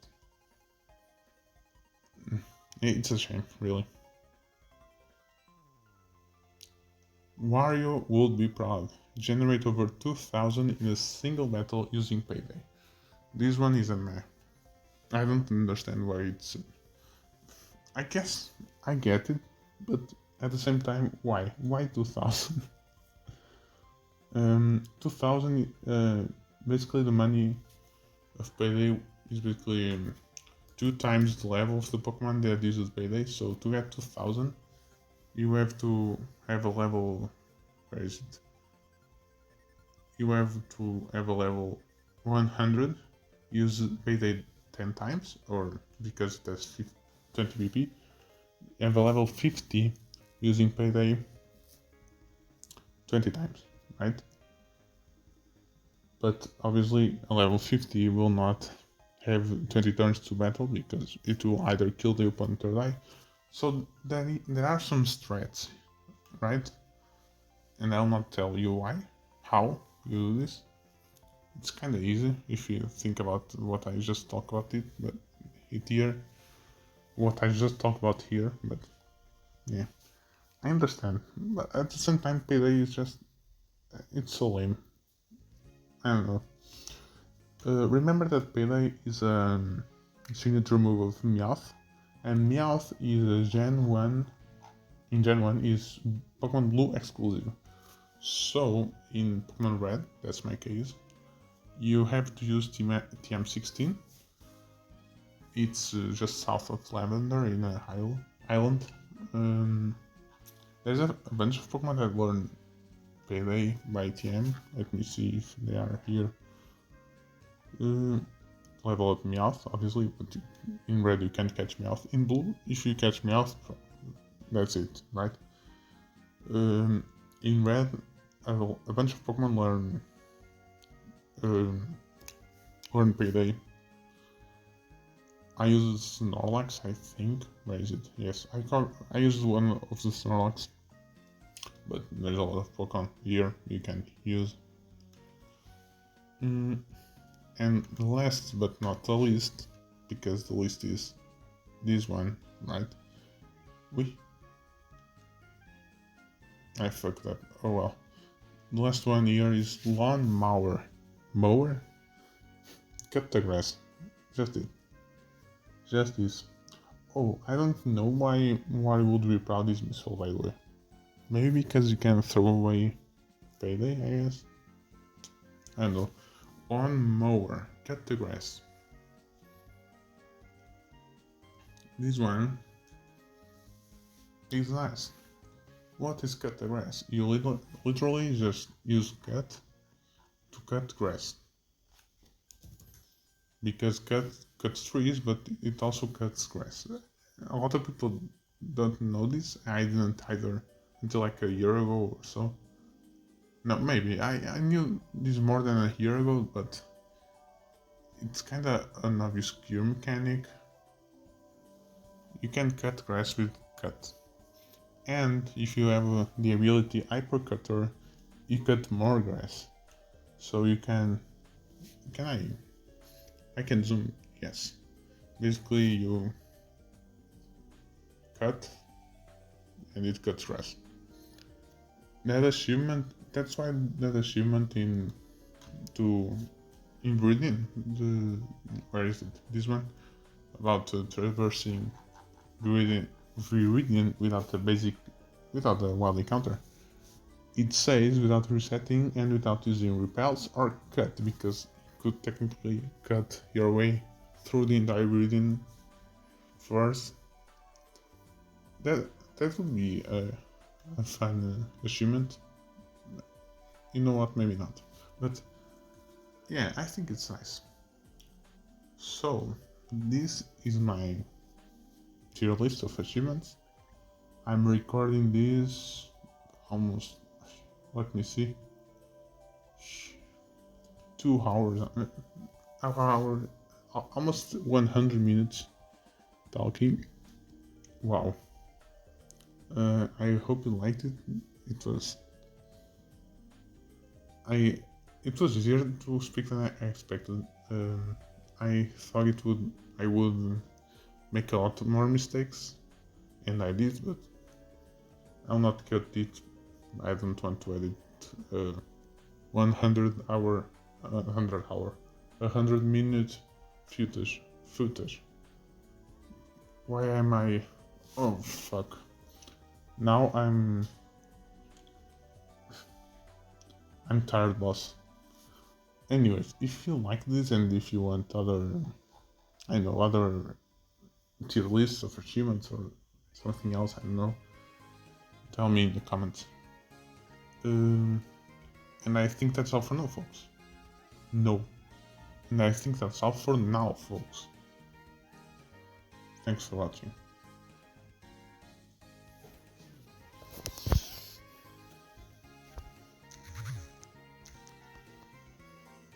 it's a shame, really. Wario would be proud. Generate over 2,000 in a single battle using Payday. This one is a meh. I don't understand why it's... I guess I get it, but at the same time, why? Why 2,000? 2,000, basically the money of Payday is basically 2 times the level of the Pokemon that uses Payday, so to get 2,000, you have to have a level... Where is it? You have to have a level 100, use Payday 10 times, or because that's 20 BP, you have a level 50 using Payday 20 times, right? But obviously a level 50 will not have 20 turns to battle because it will either kill the opponent or die. So there are some strats, right? And I'll not tell you how you do this. It's kind of easy if you think about what I just talked about but yeah, I understand. But at the same time, Payday is just, it's so lame. I don't know. Remember that Payday is a signature move of Meowth, and Meowth is a Gen 1. In Gen 1 is Pokemon Blue exclusive. So in Pokemon Red, that's my case, you have to use TM16. It's just south of Lavender in a island. There's a bunch of Pokemon that learn Payday by TM. Let me see if they are here. Level up Meowth, obviously, but in Red you can't catch Meowth. In Blue, if you catch Meowth, that's it, right? In Red, a bunch of Pokemon learn Payday. I use Snorlax, I think. Where is it? Yes, I used one of the Snorlax, but there's a lot of Pokemon here you can use. And last but not the least, because the list is this one, right? I fucked up. Oh well. The last one here is lawn mower. Mower? Cut the grass. Just it. Just this. Oh, I don't know why would be proud is useful, by the way. Maybe because you can throw away Payday, I guess. I don't know. Lawn mower. Cut the grass. This one is nice. What is cut the grass? You literally just use cut to cut grass. Because cut cuts trees, but it also cuts grass. A lot of people don't know this. I didn't either until like a year ago or so. No, maybe. I knew this more than a year ago, but it's kinda an obscure mechanic. You can cut grass with cut. And if you have the ability Hypercutter, you cut more grass. So you can I can zoom, yes. Basically you cut and it cuts grass. That achievement, that's why that achievement in Viridian, where is it? This one? About traversing Viridian without a wild encounter. It says without resetting and without using repels or cut, because you could technically cut your way through the entire Viridian first. That would be a fun achievement. You know what? Maybe not, but yeah, I think it's nice. So this is my tier list of achievements. I'm recording this almost, let me see, 2 hours, almost 100 minutes talking. Wow. I hope you liked it. It was easier to speak than I expected. I thought I would make a lot more mistakes, and I did, but I'll not cut it. I don't want to edit 100 minute footage. Why am I? Oh fuck! Now I'm tired, boss. Anyways, if you like this and if you want other tier lists of achievements or something else, I don't know, tell me in the comments. And I think that's all for now, folks. No. And I think that's all for now, folks. Thanks for watching.